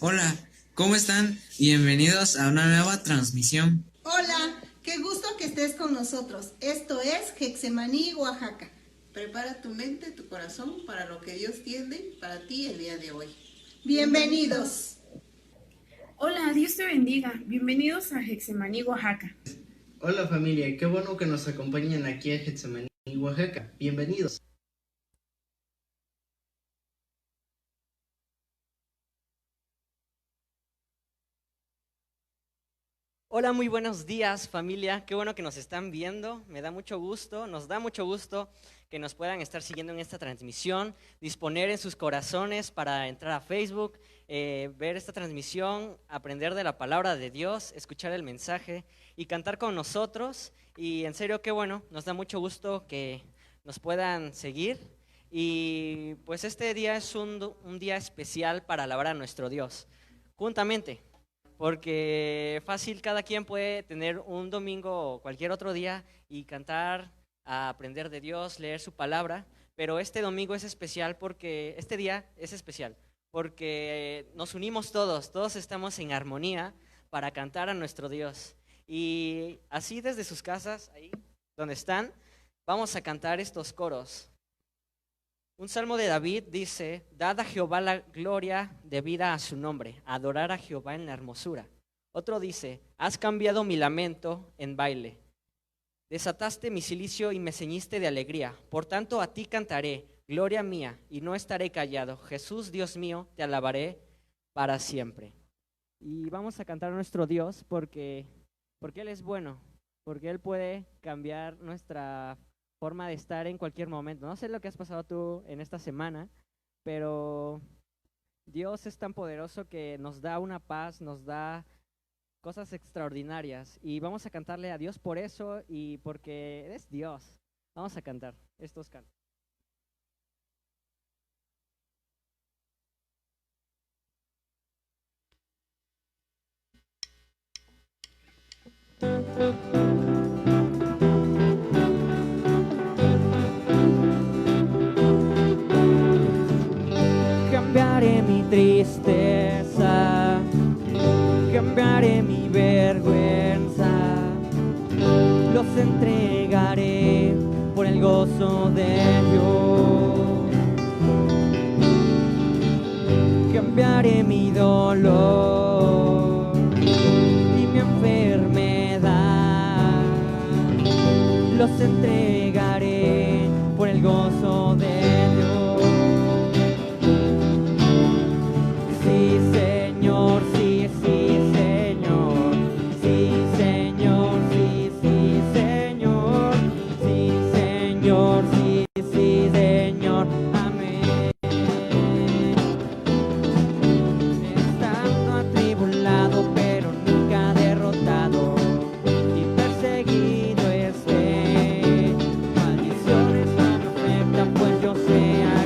Hola, ¿cómo están? Bienvenidos a una nueva transmisión. Hola, qué gusto que estés con nosotros. Esto es Getsemaní, Oaxaca. Prepara tu mente, tu corazón para lo que Dios tiene para ti el día de hoy. Bienvenidos. Hola, Dios te bendiga. Bienvenidos a Getsemaní, Oaxaca. Hola familia, qué bueno que nos acompañan aquí a Getsemaní, Oaxaca. Bienvenidos. Hola, muy buenos días familia, qué bueno que nos están viendo, me da mucho gusto, nos da mucho gusto que nos puedan estar siguiendo en esta transmisión, disponer en sus corazones para entrar a Facebook, ver esta transmisión, aprender de la palabra de Dios, escuchar el mensaje y cantar con nosotros. Y en serio, qué bueno, nos da mucho gusto que nos puedan seguir. Y pues este día es un día especial para alabar a nuestro Dios, juntamente. Porque fácil cada quien puede tener un domingo o cualquier otro día y cantar, a aprender de Dios, leer su palabra, pero este domingo es especial porque, este día es especial, porque nos unimos todos estamos en armonía para cantar a nuestro Dios. Y así desde sus casas, ahí donde están, vamos a cantar estos coros. Un salmo de David dice: dad a Jehová la gloria debida a su nombre, adorar a Jehová en la hermosura. Otro dice: has cambiado mi lamento en baile, desataste mi cilicio y me ceñiste de alegría. Por tanto a ti cantaré, gloria mía, y no estaré callado. Jesús, Dios mío, te alabaré para siempre. Y vamos a cantar a nuestro Dios porque Él es bueno, porque Él puede cambiar nuestra forma de estar en cualquier momento. No sé lo que has pasado tú en esta semana, pero Dios es tan poderoso que nos da una paz, nos da cosas extraordinarias y vamos a cantarle a Dios por eso y porque es Dios. Vamos a cantar estos cantos. Cambiaré mi tristeza, cambiaré mi vergüenza, los entregaré por el gozo de Dios. Cambiaré mi dolor y mi enfermedad, los entregaré por el gozo de Dios. Sí, Señor, sí, sí, Señor. Sí, Señor, sí, sí, Señor. Sí, Señor, sí, sí, Señor. Amén. Estando atribulado, pero nunca derrotado, y perseguido esté, maldiciones no me afectan, pues yo sé a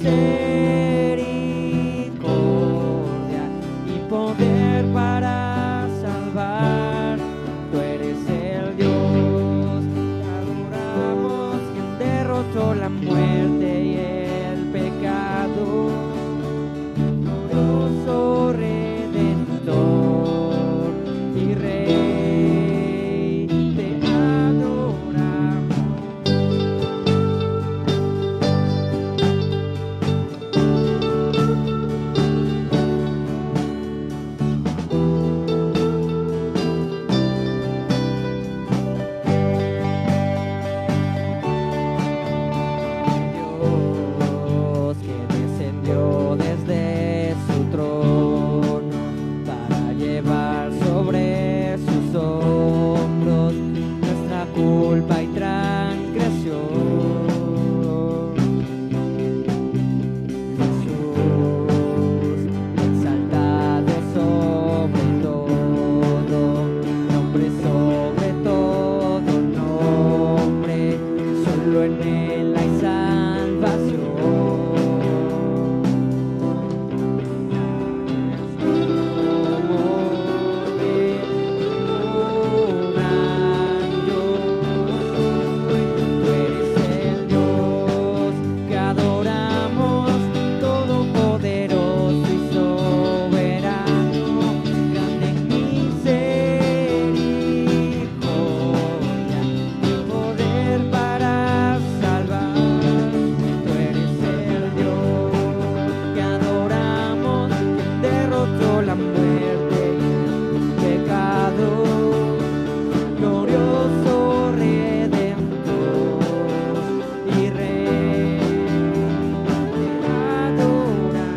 misericordia y poder para salvar. Tú eres el Dios que adoramos, quien derrotó la muerte y el pecado. Glorioso Redentor y Rey, te adoramos. Dios que descendió desde su trono para llevar sobre sus hombros nuestra culpa y transgresión. Jesús, exaltado sobre todo nombre, solo en él hay salvación. Tú eres el Dios que adoramos, todopoderoso y soberano, grande en misericordia y poder para salvar. Tú eres el Dios que adoramos, quien derrotó la muerte y el pecado. Glorioso Redentor y Rey, te adoramos.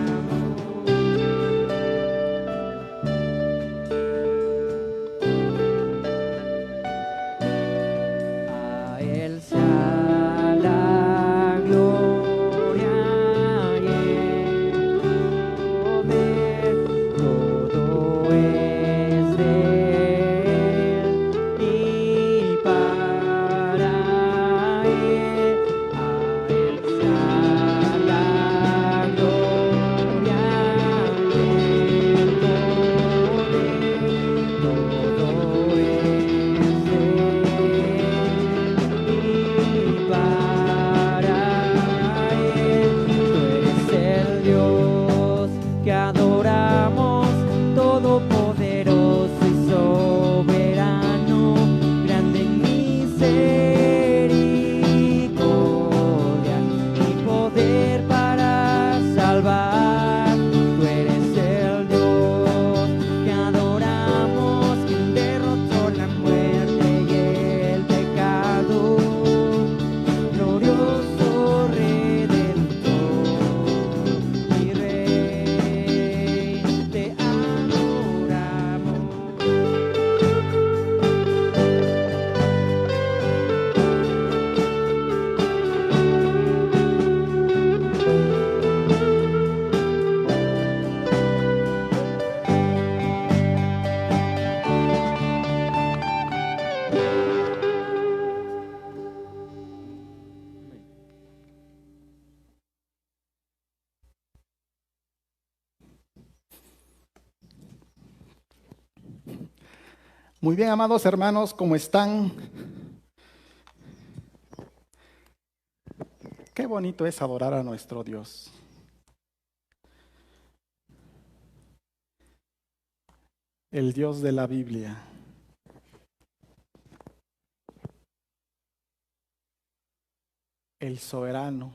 A él sea la gloria y el poder, todo es de él y para él. A él sea la gloria y el poder, todo es de él y para él. Tú eres el Dios que adoramos, todopoderoso y soberano, grande en misericordia y poder para salvar. Tú eres el Dios que adoramos, quien derrotó la muerte y el pecado. Glorioso Redentor y Rey, te adoramos. Muy bien, amados hermanos, ¿cómo están? Qué bonito es adorar a nuestro Dios. El Dios de la Biblia. El soberano,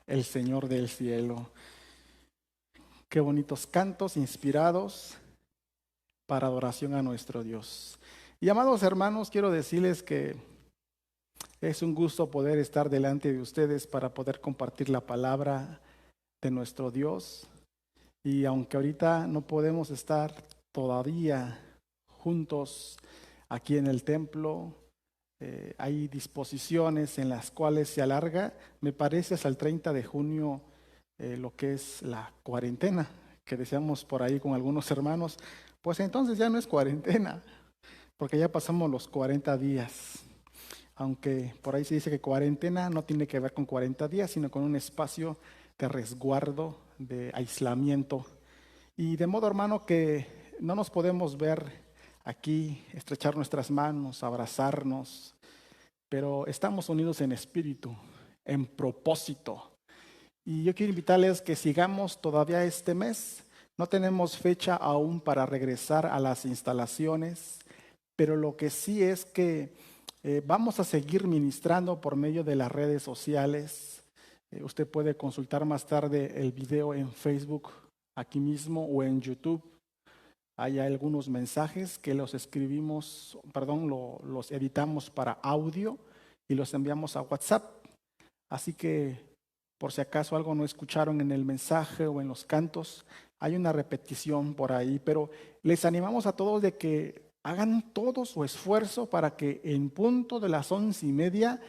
el Señor del cielo. Qué bonitos cantos inspirados para adoración a nuestro Dios. Y amados hermanos, quiero decirles que es un gusto poder estar delante de ustedes para poder compartir la palabra de nuestro Dios. Y aunque ahorita no podemos estar todavía juntos aquí en el templo, hay disposiciones en las cuales se alarga, me parece, hasta el 30 de junio lo que es la cuarentena, que decíamos por ahí con algunos hermanos. Pues entonces ya no es cuarentena, porque ya pasamos los 40 días. Aunque por ahí se dice que cuarentena no tiene que ver con 40 días, sino con un espacio de resguardo, de aislamiento. Y de modo, hermano, que no nos podemos ver aquí, estrechar nuestras manos, abrazarnos, pero estamos unidos en espíritu, en propósito. Y yo quiero invitarles que sigamos todavía este mes. No tenemos fecha aún para regresar a las instalaciones, pero lo que sí es que vamos a seguir ministrando por medio de las redes sociales. Usted puede consultar más tarde el video en Facebook, aquí mismo, o en YouTube. Hay algunos mensajes que los editamos para audio y los enviamos a WhatsApp. Así que, por si acaso algo no escucharon en el mensaje o en los cantos, hay una repetición por ahí, pero les animamos a todos de que hagan todo su esfuerzo para que en punto de las 11:30,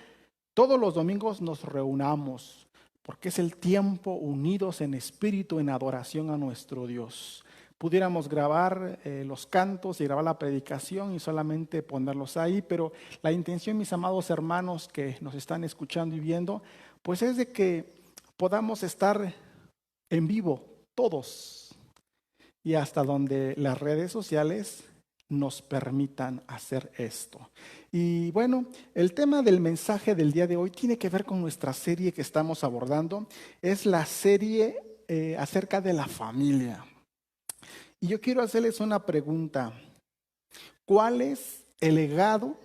todos los domingos nos reunamos, porque es el tiempo unidos en espíritu, en adoración a nuestro Dios. Pudiéramos grabar los cantos y grabar la predicación y solamente ponerlos ahí, pero la intención, mis amados hermanos que nos están escuchando y viendo, pues es de que podamos estar en vivo todos y hasta donde las redes sociales nos permitan hacer esto. Y bueno, el tema del mensaje del día de hoy tiene que ver con nuestra serie que estamos abordando. Es la serie acerca de la familia. Y yo quiero hacerles una pregunta. ¿Cuál es el legado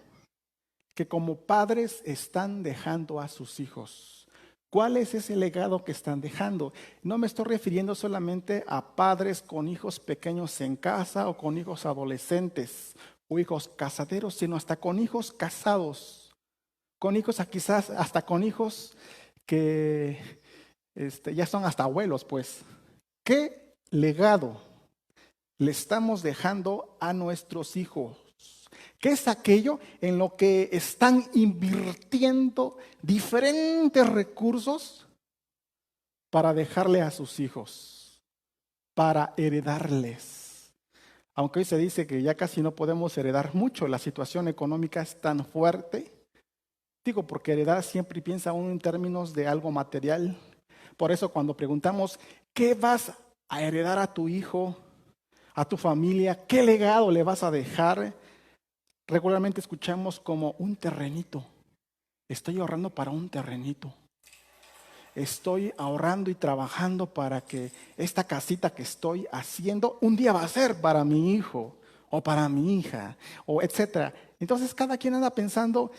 que como padres están dejando a sus hijos? ¿Cuál es ese legado que están dejando? No me estoy refiriendo solamente a padres con hijos pequeños en casa o con hijos adolescentes o hijos casaderos, sino hasta con hijos casados, con hijos quizás hasta con hijos que ya son hasta abuelos, pues. ¿Qué legado le estamos dejando a nuestros hijos? ¿Qué es aquello en lo que están invirtiendo diferentes recursos para dejarle a sus hijos, para heredarles? Aunque hoy se dice que ya casi no podemos heredar mucho, la situación económica es tan fuerte. Digo, porque heredar siempre piensa uno en términos de algo material. Por eso cuando preguntamos, ¿qué vas a heredar a tu hijo, a tu familia? ¿Qué legado le vas a dejar? Regularmente escuchamos como un terrenito. Estoy ahorrando para un terrenito. Estoy ahorrando y trabajando para que esta casita que estoy haciendo un día va a ser para mi hijo o para mi hija, o etcétera. Entonces cada quien anda pensando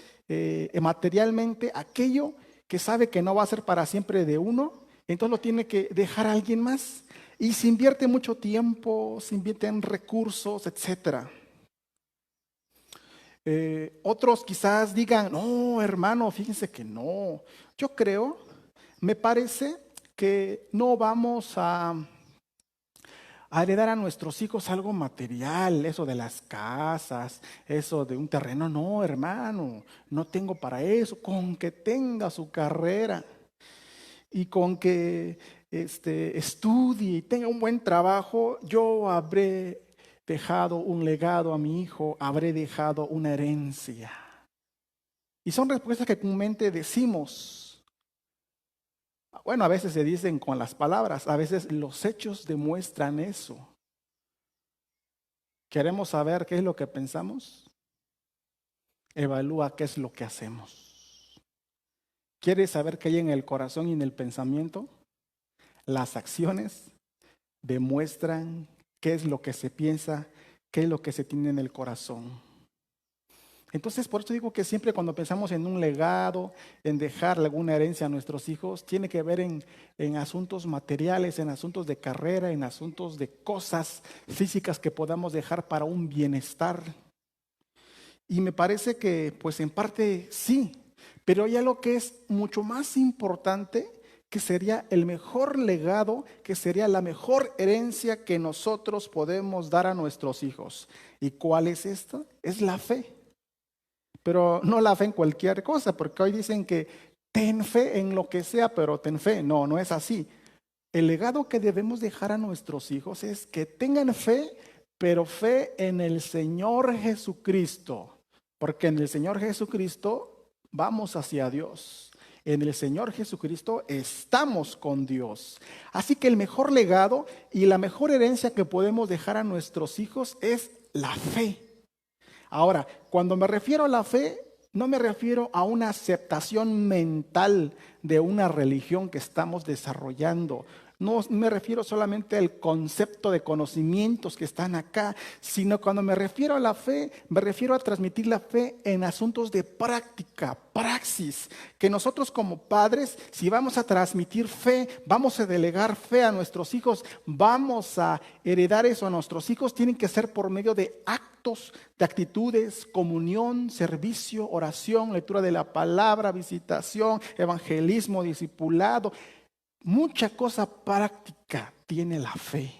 materialmente aquello que sabe que no va a ser para siempre de uno, entonces lo tiene que dejar a alguien más. Y se invierte mucho tiempo, se invierte en recursos, etcétera. Otros quizás digan, no, hermano, fíjense que no. Yo creo, me parece que no vamos a heredar a nuestros hijos algo material, eso de las casas, eso de un terreno. No, hermano, no tengo para eso. Con que tenga su carrera y con que estudie y tenga un buen trabajo, yo habré dejado un legado a mi hijo, habré dejado una herencia. Y son respuestas que comúnmente decimos. Bueno, a veces se dicen con las palabras, a veces los hechos demuestran eso. ¿Queremos saber qué es lo que pensamos? Evalúa qué es lo que hacemos. ¿Quieres saber qué hay en el corazón y en el pensamiento? Las acciones demuestran qué es lo que se piensa, qué es lo que se tiene en el corazón. Entonces, por eso digo que siempre cuando pensamos en un legado, en dejar alguna herencia a nuestros hijos, tiene que ver en asuntos materiales, en asuntos de carrera, en asuntos de cosas físicas que podamos dejar para un bienestar. Y me parece que, pues en parte sí, pero hay algo que es mucho más importante, que sería el mejor legado, que sería la mejor herencia que nosotros podemos dar a nuestros hijos. ¿Y cuál es esto? Es la fe. Pero no la fe en cualquier cosa, porque hoy dicen que ten fe en lo que sea, pero ten fe. No, no es así. El legado que debemos dejar a nuestros hijos es que tengan fe, pero fe en el Señor Jesucristo. Porque en el Señor Jesucristo vamos hacia Dios. En el Señor Jesucristo estamos con Dios. Así que el mejor legado y la mejor herencia que podemos dejar a nuestros hijos es la fe. Ahora, cuando me refiero a la fe, no me refiero a una aceptación mental de una religión que estamos desarrollando. No me refiero solamente al concepto de conocimientos que están acá, sino cuando me refiero a la fe, me refiero a transmitir la fe en asuntos de práctica, praxis. Que nosotros como padres, si vamos a transmitir fe, vamos a delegar fe a nuestros hijos, vamos a heredar eso a nuestros hijos, tienen que ser por medio de actos, de actitudes, comunión, servicio, oración, lectura de la palabra, visitación, evangelismo, discipulado. Mucha cosa práctica tiene la fe.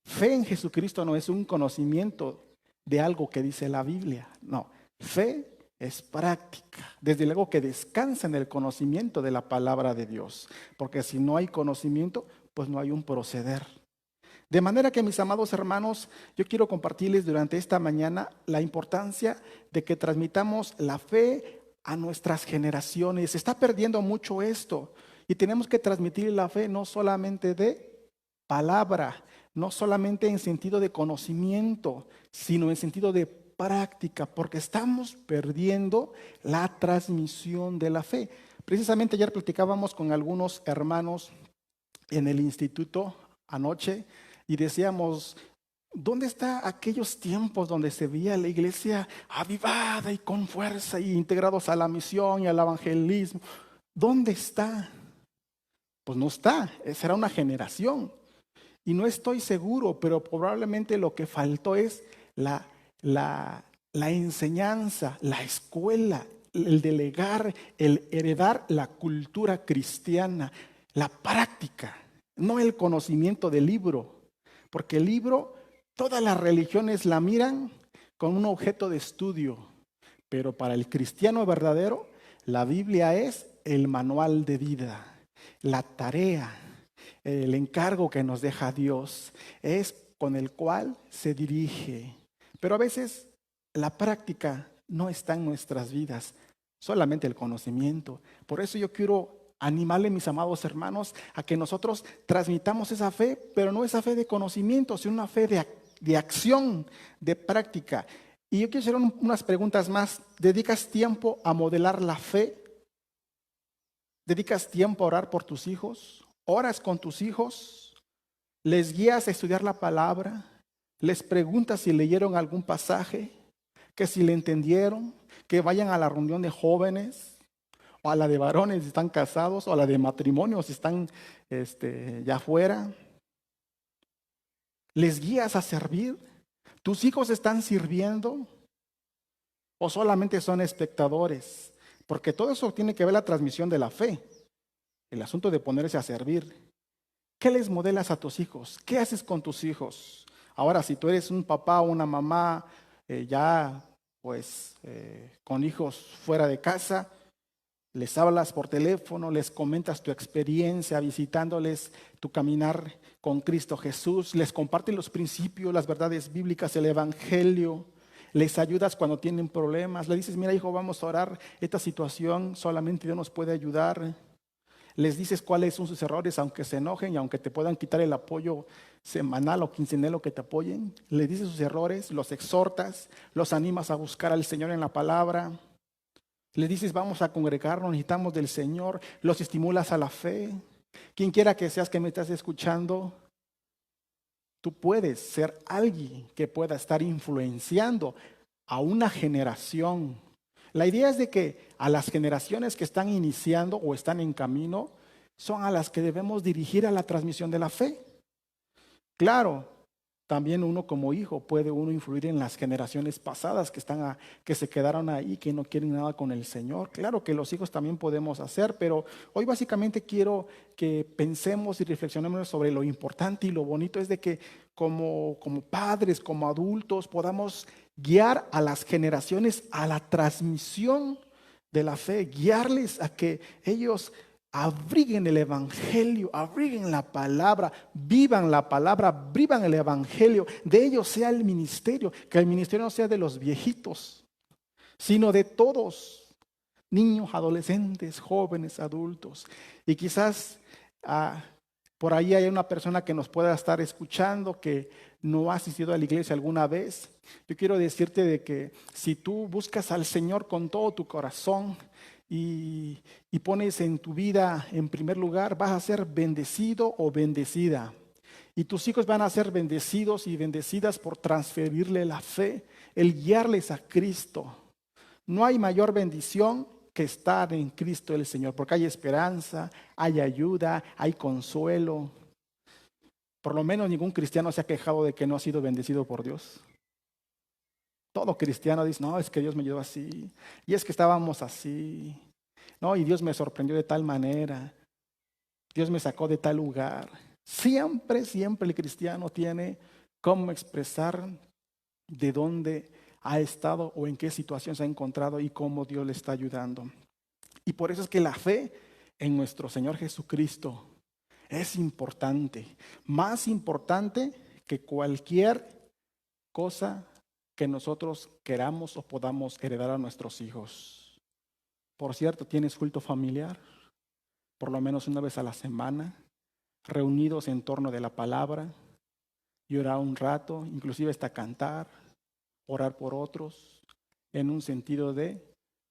Fe en Jesucristo no es un conocimiento de algo que dice la Biblia. No, fe es práctica. Desde luego que descansa en el conocimiento de la palabra de Dios. Porque si no hay conocimiento, pues no hay un proceder. De manera que, mis amados hermanos, yo quiero compartirles durante esta mañana la importancia de que transmitamos la fe a nuestras generaciones. Se está perdiendo mucho esto. Y tenemos que transmitir la fe no solamente de palabra, no solamente en sentido de conocimiento, sino en sentido de práctica, porque estamos perdiendo la transmisión de la fe. Precisamente ayer platicábamos con algunos hermanos en el instituto anoche y decíamos, ¿dónde están aquellos tiempos donde se veía la iglesia avivada y con fuerza y integrados a la misión y al evangelismo? ¿Dónde está? Pues no está, será una generación. Y no estoy seguro, pero probablemente lo que faltó es la enseñanza, la escuela, el delegar, el heredar la cultura cristiana, la práctica, no el conocimiento del libro. Porque el libro, todas las religiones la miran con un objeto de estudio, pero para el cristiano verdadero, la Biblia es el manual de vida. La tarea, el encargo que nos deja Dios es con el cual se dirige. Pero a veces la práctica no está en nuestras vidas, solamente el conocimiento. Por eso yo quiero animarle, mis amados hermanos, a que nosotros transmitamos esa fe, pero no esa fe de conocimiento, sino una fe de acción, de práctica. Y yo quiero hacer unas preguntas más. ¿Dedicas tiempo a modelar la fe? ¿Dedicas tiempo a orar por tus hijos? ¿Oras con tus hijos? ¿Les guías a estudiar la palabra? ¿Les preguntas si leyeron algún pasaje? ¿Que si le entendieron? ¿Que vayan a la reunión de jóvenes? ¿O a la de varones si están casados? ¿O a la de matrimonio si están ya afuera? ¿Les guías a servir? ¿Tus hijos están sirviendo? ¿O solamente son espectadores? Porque todo eso tiene que ver la transmisión de la fe. El asunto de ponerse a servir. ¿Qué les modelas a tus hijos? ¿Qué haces con tus hijos? Ahora, si tú eres un papá o una mamá con hijos fuera de casa, les hablas por teléfono, les comentas tu experiencia visitándoles, tu caminar con Cristo Jesús, les compartes los principios, las verdades bíblicas, el evangelio. Les ayudas cuando tienen problemas. Le dices, mira hijo, vamos a orar esta situación, solamente Dios nos puede ayudar. Les dices cuáles son sus errores, aunque se enojen y aunque te puedan quitar el apoyo semanal o quincenal que te apoyen. Les dices sus errores, los exhortas, los animas a buscar al Señor en la palabra. Les dices, vamos a congregarnos, necesitamos del Señor. Los estimulas a la fe. Quien quiera que seas que me estás escuchando, tú puedes ser alguien que pueda estar influenciando a una generación. La idea es de que a las generaciones que están iniciando o están en camino, son a las que debemos dirigir a la transmisión de la fe. Claro, también uno como hijo puede uno influir en las generaciones pasadas que se quedaron ahí, que no quieren nada con el Señor. Claro que los hijos también podemos hacer, pero hoy básicamente quiero que pensemos y reflexionemos sobre lo importante y lo bonito es de que como padres, como adultos, podamos guiar a las generaciones a la transmisión de la fe, guiarles a que ellos abriguen el evangelio, abriguen la palabra, vivan el evangelio, de ellos sea el ministerio, que el ministerio no sea de los viejitos, sino de todos, niños, adolescentes, jóvenes, adultos. Y quizás por ahí hay una persona que nos pueda estar escuchando que no ha asistido a la iglesia alguna vez. Yo quiero decirte de que si tú buscas al Señor con todo tu corazón y pones en tu vida en primer lugar, vas a ser bendecido o bendecida. Y tus hijos van a ser bendecidos y bendecidas por transferirle la fe, el guiarles a Cristo. No hay mayor bendición que estar en Cristo el Señor, porque hay esperanza, hay ayuda, hay consuelo. Por lo menos ningún cristiano se ha quejado de que no ha sido bendecido por Dios. Todo cristiano dice, no, es que Dios me ayudó así, y es que estábamos así, no, y Dios me sorprendió de tal manera, Dios me sacó de tal lugar. Siempre el cristiano tiene cómo expresar de dónde ha estado o en qué situación se ha encontrado y cómo Dios le está ayudando. Y por eso es que la fe en nuestro Señor Jesucristo es importante, más importante que cualquier cosa que nosotros queramos o podamos heredar a nuestros hijos. Por cierto, ¿tienes culto familiar? Por lo menos una vez a la semana, reunidos en torno de la palabra y orar un rato, inclusive hasta cantar, orar por otros, en un sentido de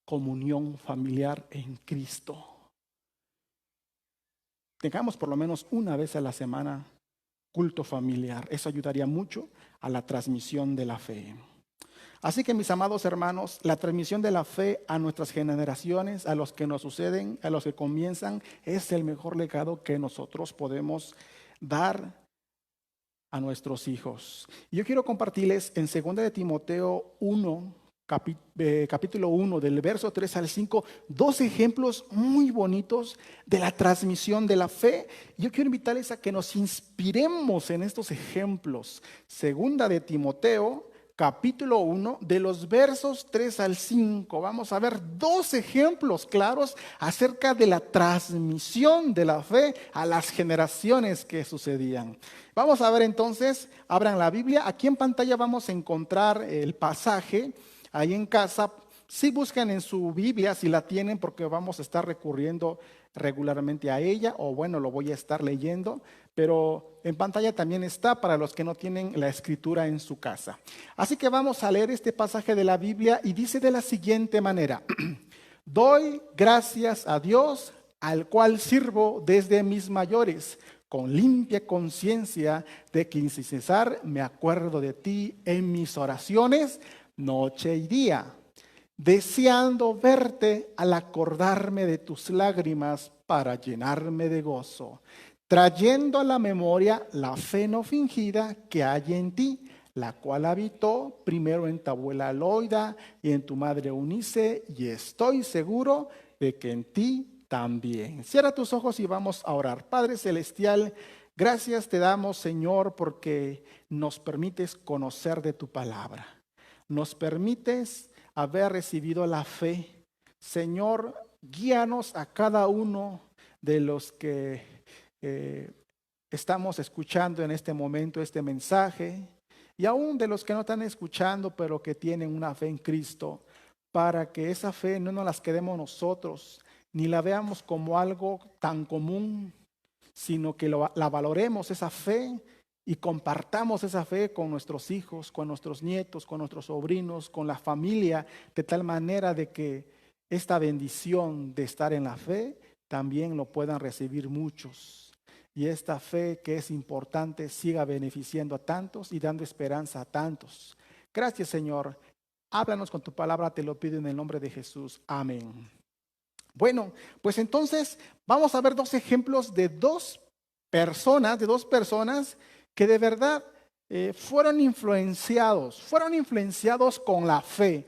comunión familiar en Cristo. Tengamos por lo menos una vez a la semana culto familiar. Eso ayudaría mucho a la transmisión de la fe. Así que mis amados hermanos, la transmisión de la fe a nuestras generaciones, a los que nos suceden, a los que comienzan, es el mejor legado que nosotros podemos dar a nuestros hijos. Y yo quiero compartirles en 2 de Timoteo 1, capítulo 1, del verso 3 al 5, 2 ejemplos muy bonitos de la transmisión de la fe. Yo quiero invitarles a que nos inspiremos en estos ejemplos. 2 de Timoteo, capítulo 1, de los versos 3 al 5. Vamos a ver 2 ejemplos claros acerca de la transmisión de la fe a las generaciones que sucedían. Vamos a ver entonces, abran la Biblia. Aquí en pantalla vamos a encontrar el pasaje. Ahí en casa, si buscan en su Biblia, si la tienen, porque vamos a estar recurriendo regularmente a ella, o bueno, lo voy a estar leyendo, pero en pantalla también está para los que no tienen la escritura en su casa. Así que vamos a leer este pasaje de la Biblia y dice de la siguiente manera: doy gracias a Dios, al cual sirvo desde mis mayores, con limpia conciencia de que sin cesar me acuerdo de ti en mis oraciones, noche y día, deseando verte al acordarme de tus lágrimas para llenarme de gozo, trayendo a la memoria la fe no fingida que hay en ti, la cual habitó primero en tu abuela Loida y en tu madre Eunice, y estoy seguro de que en ti también. Cierra tus ojos y vamos a orar. Padre Celestial, gracias te damos, Señor, porque nos permites conocer de tu palabra. Nos permites haber recibido la fe. Señor, guíanos a cada uno de los que estamos escuchando en este momento este mensaje, y aún de los que no están escuchando, pero que tienen una fe en Cristo, para que esa fe no nos las quedemos nosotros, ni la veamos como algo tan común, sino que la valoremos esa fe y compartamos esa fe con nuestros hijos, con nuestros nietos, con nuestros sobrinos, con la familia, de tal manera de que esta bendición de estar en la fe también lo puedan recibir muchos. Y esta fe que es importante siga beneficiando a tantos y dando esperanza a tantos. Gracias, Señor. Háblanos con tu palabra, te lo pido en el nombre de Jesús. Amén. Bueno, pues entonces vamos a ver 2 ejemplos de dos personas que de verdad fueron influenciados con la fe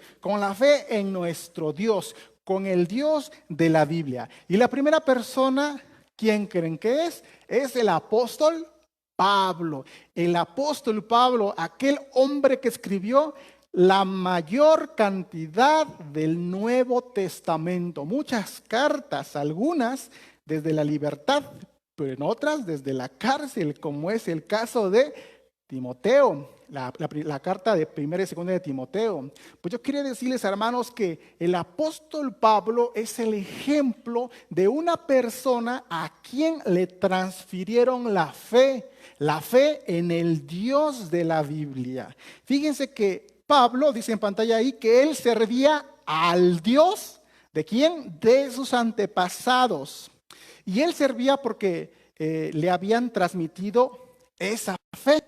en nuestro Dios, con el Dios de la Biblia. Y la primera persona, ¿quién creen que es? Es el apóstol Pablo. El apóstol Pablo, aquel hombre que escribió la mayor cantidad del Nuevo Testamento. Muchas cartas, algunas desde la libertad, pero en otras desde la cárcel, como es el caso de Timoteo, la carta de 1 y 2 de Timoteo. Pues yo quiero decirles, hermanos, que el apóstol Pablo es el ejemplo de una persona a quien le transfirieron la fe en el Dios de la Biblia. Fíjense que Pablo, dice en pantalla ahí, que él servía al Dios, ¿de quién? De sus antepasados. Y él servía porque le habían transmitido esa fe,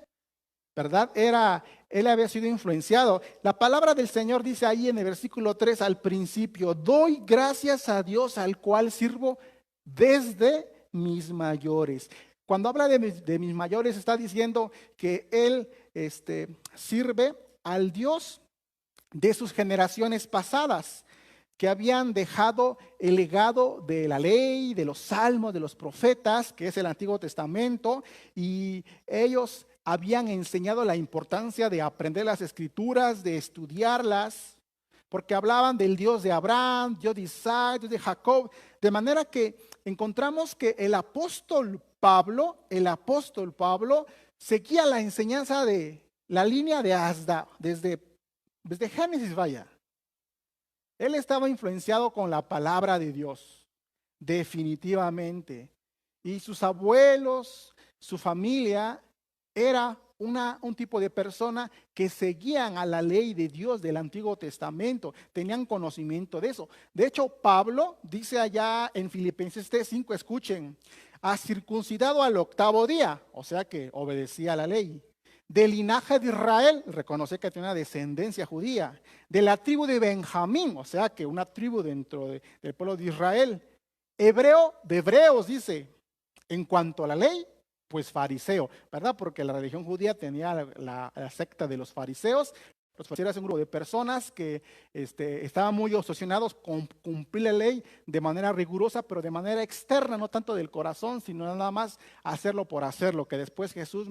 ¿verdad? Él había sido influenciado. La palabra del Señor dice ahí en el versículo 3 al principio: doy gracias a Dios al cual sirvo desde mis mayores. Cuando habla de mis mayores, está diciendo que él sirve al Dios de sus generaciones pasadas, que habían dejado el legado de la ley, de los salmos, de los profetas, que es el Antiguo Testamento, y ellos habían enseñado la importancia de aprender las Escrituras, de estudiarlas, porque hablaban del Dios de Abraham, Dios de Isaac, Dios de Jacob, de manera que encontramos que el apóstol Pablo seguía la enseñanza de la línea de Asda, desde Génesis, vaya. Él estaba influenciado con la palabra de Dios, definitivamente. Y sus abuelos, su familia, era un tipo de persona que seguían a la ley de Dios del Antiguo Testamento, tenían conocimiento de eso. De hecho, Pablo dice allá en Filipenses 3:5, escuchen: ha circuncidado al 8º día, o sea que obedecía a la ley. Del linaje de Israel, reconoce que tiene una descendencia judía. De la tribu de Benjamín, o sea que una tribu dentro del pueblo de Israel. Hebreo de hebreos, dice. En cuanto a la ley, pues fariseo, ¿verdad? Porque la religión judía tenía la secta de los fariseos. Los fariseos eran un grupo de personas que estaban muy obsesionados con cumplir la ley de manera rigurosa, pero de manera externa, no tanto del corazón, sino nada más hacerlo por hacerlo, que después Jesús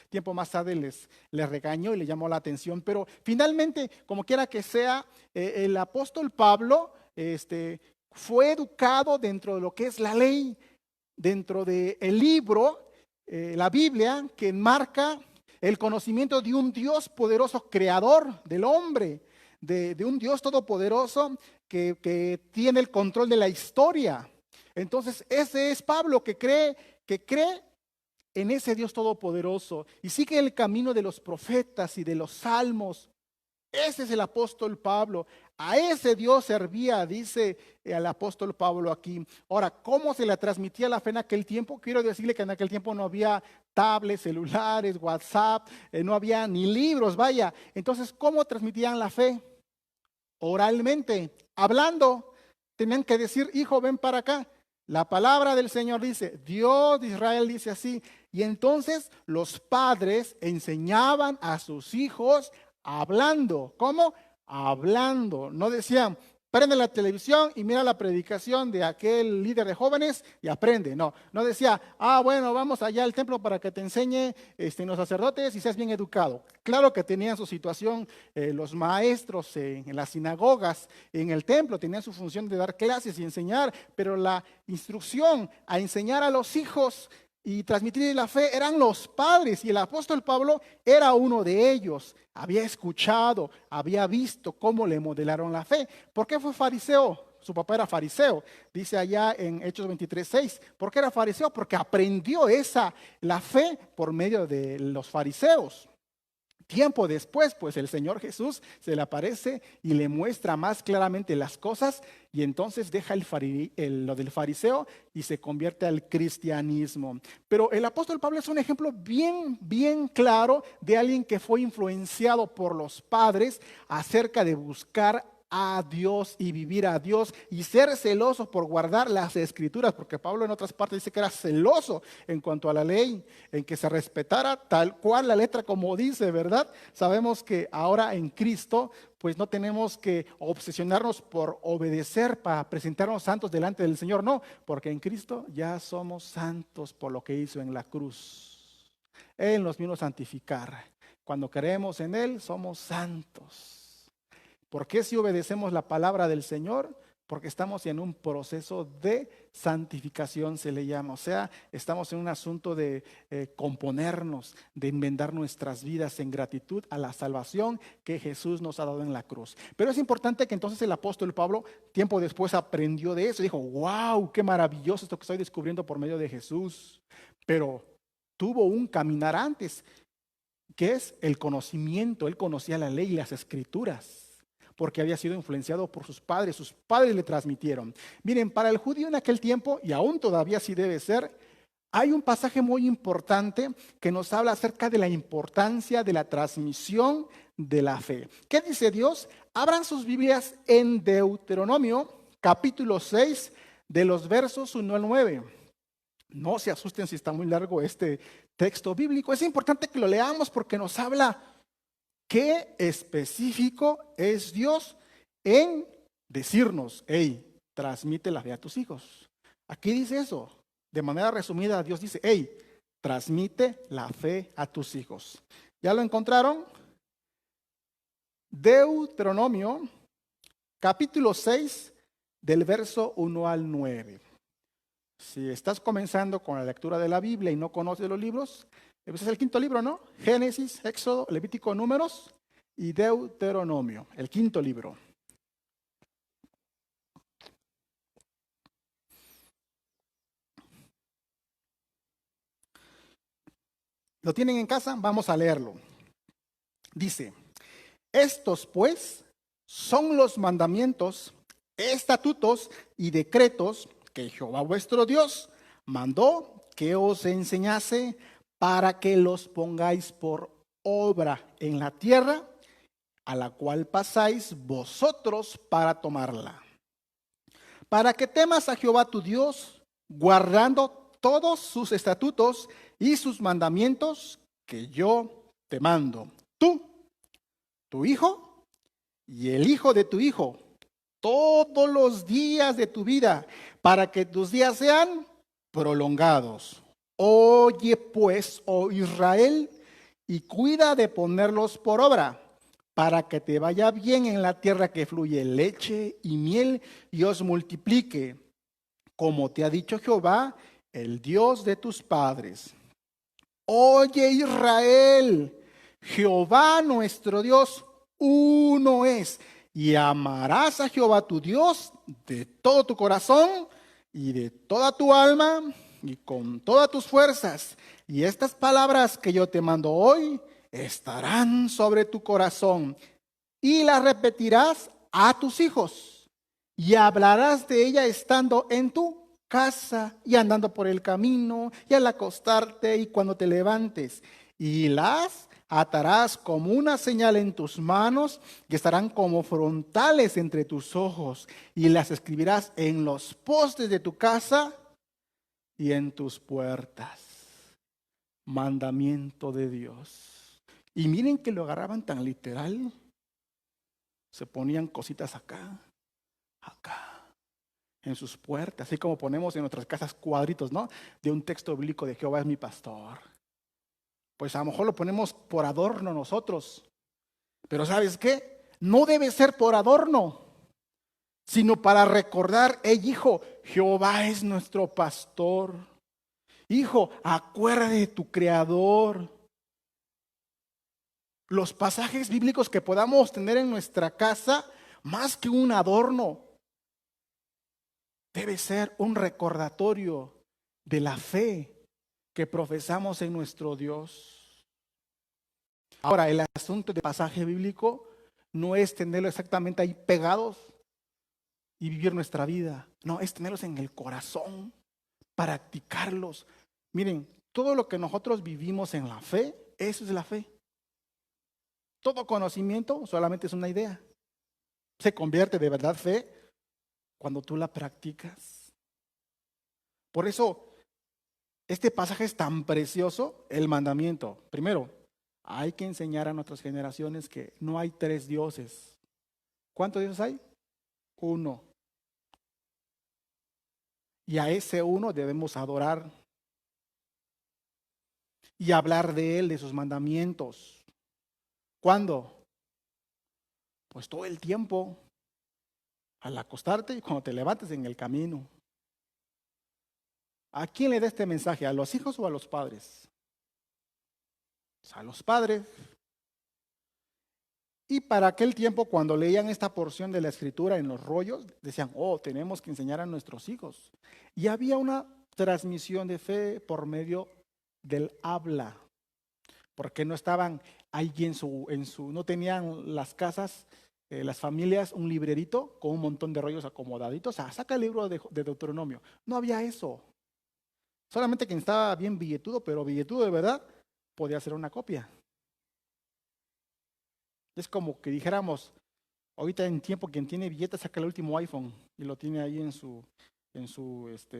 tiempo más tarde les regañó y le llamó la atención. Pero finalmente, como quiera que sea, el apóstol Pablo fue educado dentro de lo que es la ley, dentro del libro, la Biblia, que enmarca el conocimiento de un Dios poderoso, creador del hombre, de un Dios todopoderoso que tiene el control de la historia. Entonces, ese es Pablo, que cree en ese Dios todopoderoso y sigue el camino de los profetas y de los salmos. Ese es el apóstol Pablo. A ese Dios servía, dice el apóstol Pablo aquí. Ahora, ¿cómo se le transmitía la fe en aquel tiempo? Quiero decirle que en aquel tiempo no había tablets, celulares, WhatsApp, no había ni libros, vaya. Entonces, ¿cómo transmitían la fe? Oralmente, hablando. Tenían que decir: hijo, ven para acá. La palabra del Señor dice, Dios de Israel dice así. Y entonces los padres enseñaban a sus hijos hablando. ¿Cómo? Hablando. No decían: prende la televisión y mira la predicación de aquel líder de jóvenes y aprende. No decía: bueno, vamos allá al templo para que te enseñe los sacerdotes y seas bien educado. Claro que tenían su situación, los maestros en las sinagogas, en el templo, tenían su función de dar clases y enseñar, pero la instrucción a enseñar a los hijos y transmitir la fe eran los padres, y el apóstol Pablo era uno de ellos. Había escuchado, había visto cómo le modelaron la fe. ¿Por qué fue fariseo? Su papá era fariseo, dice allá en Hechos 23:6. ¿Por qué era fariseo? Porque aprendió la fe por medio de los fariseos. Tiempo después, pues el Señor Jesús se le aparece y le muestra más claramente las cosas, y entonces deja lo del fariseo y se convierte al cristianismo. Pero el apóstol Pablo es un ejemplo bien, bien claro de alguien que fue influenciado por los padres acerca de buscar a Dios y vivir a Dios y ser celoso por guardar las escrituras, porque Pablo en otras partes dice que era celoso en cuanto a la ley, en que se respetara tal cual la letra como dice, ¿verdad? Sabemos que ahora en Cristo pues no tenemos que obsesionarnos por obedecer para presentarnos santos delante del Señor, no, porque en Cristo ya somos santos por lo que hizo en la cruz. Él nos vino a santificar. Cuando creemos en Él somos santos. ¿Por qué si obedecemos la palabra del Señor? porque estamos en un proceso de santificación, se le llama. O sea, estamos en un asunto de componernos, de enmendar nuestras vidas en gratitud a la salvación que Jesús nos ha dado en la cruz. Pero es importante que entonces el apóstol Pablo, tiempo después, aprendió de eso. Dijo, wow, qué maravilloso esto que estoy descubriendo por medio de Jesús. Pero tuvo un caminar antes, que es el conocimiento. Él conocía la ley y las escrituras, porque había sido influenciado por sus padres le transmitieron. Miren, para el judío en aquel tiempo, y aún todavía sí debe ser, hay un pasaje muy importante que nos habla acerca de la importancia de la transmisión de la fe. ¿Qué dice Dios? Abran sus Biblias en Deuteronomio, capítulo 6, de los versos 1 al 9. No se asusten si está muy largo este texto bíblico. Es importante que lo leamos porque nos habla qué específico es Dios en decirnos, hey, transmite la fe a tus hijos. Aquí dice eso. De manera resumida, Dios dice, hey, transmite la fe a tus hijos. ¿Ya lo encontraron? Deuteronomio, capítulo 6, del verso 1 al 9. Si estás comenzando con la lectura de la Biblia y no conoces los libros, ese es el quinto libro, ¿no? Génesis, Éxodo, Levítico, Números y Deuteronomio, el quinto libro. ¿Lo tienen en casa? Vamos a leerlo. Dice, estos pues son los mandamientos, estatutos y decretos que Jehová vuestro Dios mandó que os enseñase para que los pongáis por obra en la tierra a la cual pasáis vosotros para tomarla. Para que temas a Jehová tu Dios, guardando todos sus estatutos y sus mandamientos que yo te mando. Tú, tu hijo y el hijo de tu hijo, todos los días de tu vida, para que tus días sean prolongados. Oye pues, oh Israel, y cuida de ponerlos por obra, para que te vaya bien en la tierra que fluye leche y miel, y os multiplique, como te ha dicho Jehová, el Dios de tus padres. Oye Israel, Jehová nuestro Dios, uno es, y amarás a Jehová tu Dios de todo tu corazón y de toda tu alma y con todas tus fuerzas. Y estas palabras que yo te mando hoy estarán sobre tu corazón y las repetirás a tus hijos y hablarás de ella estando en tu casa y andando por el camino y al acostarte y cuando te levantes, y las atarás como una señal en tus manos y estarán como frontales entre tus ojos, y las escribirás en los postes de tu casa y en tus puertas. Mandamiento de Dios. Y miren que lo agarraban tan literal. Se ponían cositas acá, en sus puertas, así como ponemos en nuestras casas cuadritos, ¿no? De un texto bíblico de Jehová es mi pastor. Pues a lo mejor lo ponemos por adorno nosotros. Pero ¿sabes qué? No debe ser por adorno, sino para recordar, hijo, Jehová es nuestro pastor. Hijo, acuérdate de tu Creador. Los pasajes bíblicos que podamos tener en nuestra casa, más que un adorno, debe ser un recordatorio de la fe que profesamos en nuestro Dios. Ahora, el asunto del pasaje bíblico no es tenerlo exactamente ahí pegados y vivir nuestra vida. No, es tenerlos en el corazón, practicarlos. Miren, todo lo que nosotros vivimos en la fe, eso es la fe. Todo conocimiento solamente es una idea. Se convierte de verdad fe cuando tú la practicas. Por eso, este pasaje es tan precioso, el mandamiento. Primero, hay que enseñar a nuestras generaciones que no hay tres dioses. ¿Cuántos dioses hay? Uno. Y a ese uno debemos adorar y hablar de él, de sus mandamientos. ¿Cuándo? Pues todo el tiempo. al acostarte y cuando te levantes en el camino. ¿A quién le da este mensaje? ¿A los hijos o a los padres? Pues a los padres. Y para aquel tiempo, cuando leían esta porción de la escritura en los rollos, decían, tenemos que enseñar a nuestros hijos. Y había una transmisión de fe por medio del habla, porque no estaban ahí no tenían las casas, las familias, un librerito con un montón de rollos acomodaditos. Saca el libro de Deuteronomio. No había eso. Solamente quien estaba bien billetudo, pero billetudo de verdad, podía hacer una copia. Es como que dijéramos, ahorita en tiempo quien tiene billetes saca el último iPhone y lo tiene ahí en su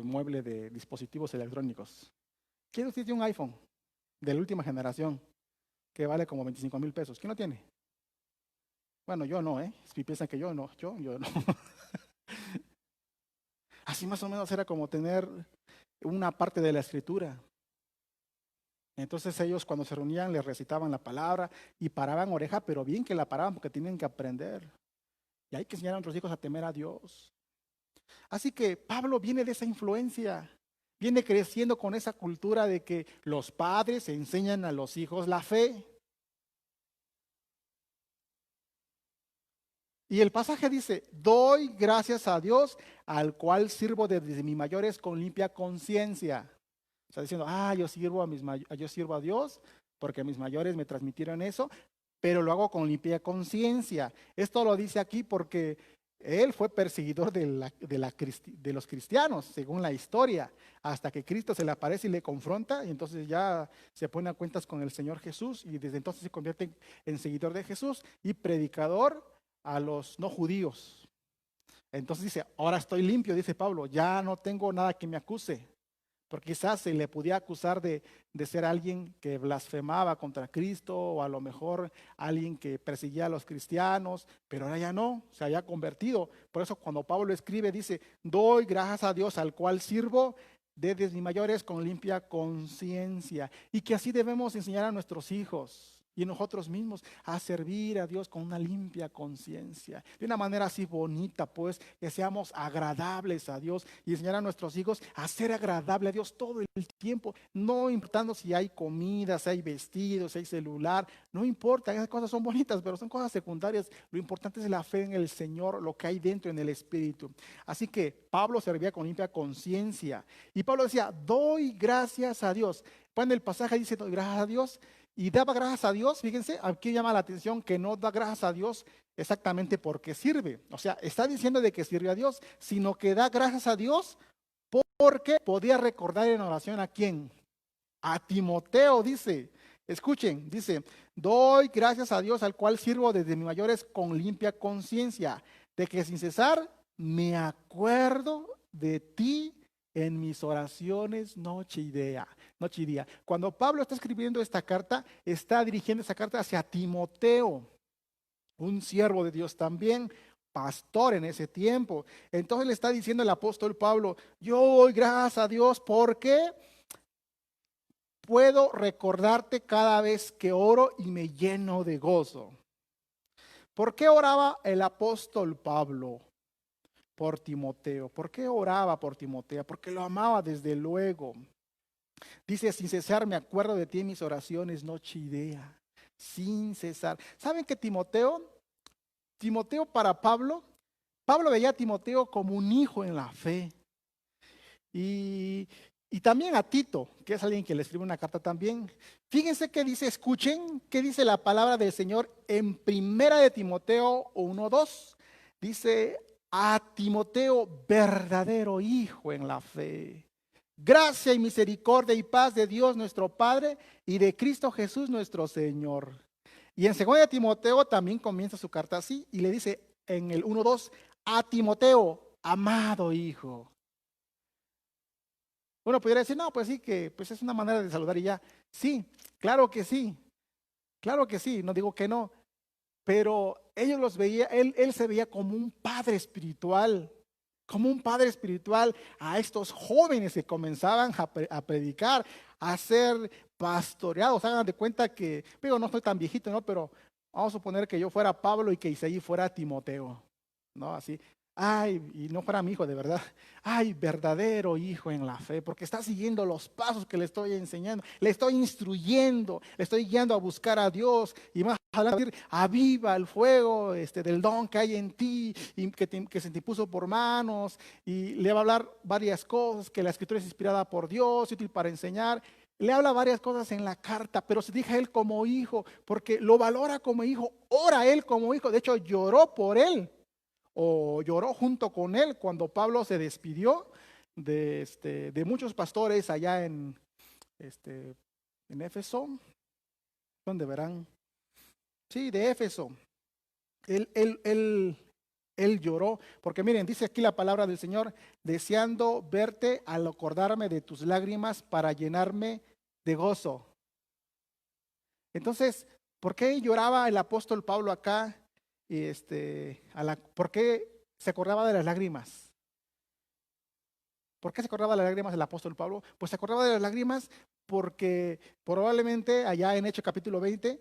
mueble de dispositivos electrónicos. ¿Quién usted tiene un iPhone de la última generación que vale como 25,000 pesos? ¿Quién lo tiene? Bueno, yo no, Si piensan que yo no. Así más o menos era como tener una parte de la escritura. Entonces ellos cuando se reunían les recitaban la palabra y paraban oreja, pero bien que la paraban porque tienen que aprender. Y hay que enseñar a nuestros hijos a temer a Dios. Así que Pablo viene de esa influencia, viene creciendo con esa cultura de que los padres enseñan a los hijos la fe. Y el pasaje dice, doy gracias a Dios, al cual sirvo desde mis mayores con limpia conciencia. Está diciendo, yo sirvo a Dios porque mis mayores me transmitieron eso, pero lo hago con limpia conciencia. Esto lo dice aquí porque él fue perseguidor de los cristianos, según la historia, hasta que Cristo se le aparece y le confronta, y entonces ya se pone a cuentas con el Señor Jesús, y desde entonces se convierte en seguidor de Jesús y predicador a los no judíos. Entonces dice, ahora estoy limpio, dice Pablo, ya no tengo nada que me acuse. Porque quizás se le podía acusar de ser alguien que blasfemaba contra Cristo, o a lo mejor alguien que perseguía a los cristianos, pero ahora ya no, se había convertido. Por eso cuando Pablo escribe dice, doy gracias a Dios al cual sirvo desde mis mayores con limpia conciencia. Y que así debemos enseñar a nuestros hijos y nosotros mismos a servir a Dios con una limpia conciencia, de una manera así bonita, pues, que seamos agradables a Dios y enseñar a nuestros hijos a ser agradable a Dios todo el tiempo, no importando si hay comida, si hay vestidos, si hay celular, no importa, esas cosas son bonitas, pero son cosas secundarias. Lo importante es la fe en el Señor, lo que hay dentro en el Espíritu. Así que Pablo servía con limpia conciencia y Pablo decía, doy gracias a Dios. Pues en el pasaje dice, doy gracias a Dios. Y daba gracias a Dios, fíjense, aquí llama la atención que no da gracias a Dios exactamente porque sirve. O sea, está diciendo de que sirve a Dios, sino que da gracias a Dios porque podía recordar en oración ¿a quién? A Timoteo, dice. Escuchen, dice, doy gracias a Dios al cual sirvo desde mis mayores con limpia conciencia, de que sin cesar me acuerdo de ti en mis oraciones noche y día. Cuando Pablo está escribiendo esta carta, está dirigiendo esta carta hacia Timoteo, un siervo de Dios también, pastor en ese tiempo. Entonces le está diciendo el apóstol Pablo, yo doy gracias a Dios porque puedo recordarte cada vez que oro y me lleno de gozo. ¿Por qué oraba el apóstol Pablo por Timoteo? ¿Por qué oraba por Timoteo? Porque lo amaba desde luego. Dice, sin cesar me acuerdo de ti en mis oraciones noche y día. Sin cesar. ¿Saben que Timoteo para Pablo veía a Timoteo como un hijo en la fe. Y también a Tito, que es alguien que le escribe una carta también. Fíjense que dice, escuchen, qué dice la palabra del Señor en primera de Timoteo 1:2. Dice, a Timoteo, verdadero hijo en la fe. Gracia y misericordia y paz de Dios nuestro Padre y de Cristo Jesús nuestro Señor. Y en 2 de Timoteo también comienza su carta así y le dice en el 1:2, a Timoteo, amado hijo. Uno pudiera decir, no, pues sí, que pues es una manera de saludar y ya. Sí, claro que sí, no digo que no, pero ellos los veía, él se veía como un padre espiritual, a estos jóvenes que comenzaban a predicar, a ser pastoreados. Hagan de cuenta que, digo, no estoy tan viejito, ¿no? Pero vamos a suponer que yo fuera Pablo y que Isaí fuera Timoteo, ¿no? Así, Ay, y no fuera mi hijo de verdad. Ay, verdadero hijo en la fe, porque está siguiendo los pasos que le estoy enseñando, le estoy instruyendo, le estoy guiando a buscar a Dios. Y más adelante, aviva el fuego del don que hay en ti y que se te puso por manos. Y le va a hablar varias cosas, que la escritura es inspirada por Dios, útil para enseñar. Le habla varias cosas en la carta, pero se dirige a él como hijo, porque lo valora como hijo, ora a él como hijo. De hecho, lloró por él, o lloró junto con él cuando Pablo se despidió de muchos pastores allá en Éfeso, donde verán, sí, de Éfeso. Él lloró, porque miren, dice aquí la palabra del Señor, deseando verte al acordarme de tus lágrimas para llenarme de gozo. Entonces, ¿por qué lloraba el apóstol Pablo acá? ¿Por qué se acordaba de las lágrimas? ¿Por qué se acordaba de las lágrimas el apóstol Pablo? Pues se acordaba de las lágrimas porque probablemente allá en Hechos capítulo 20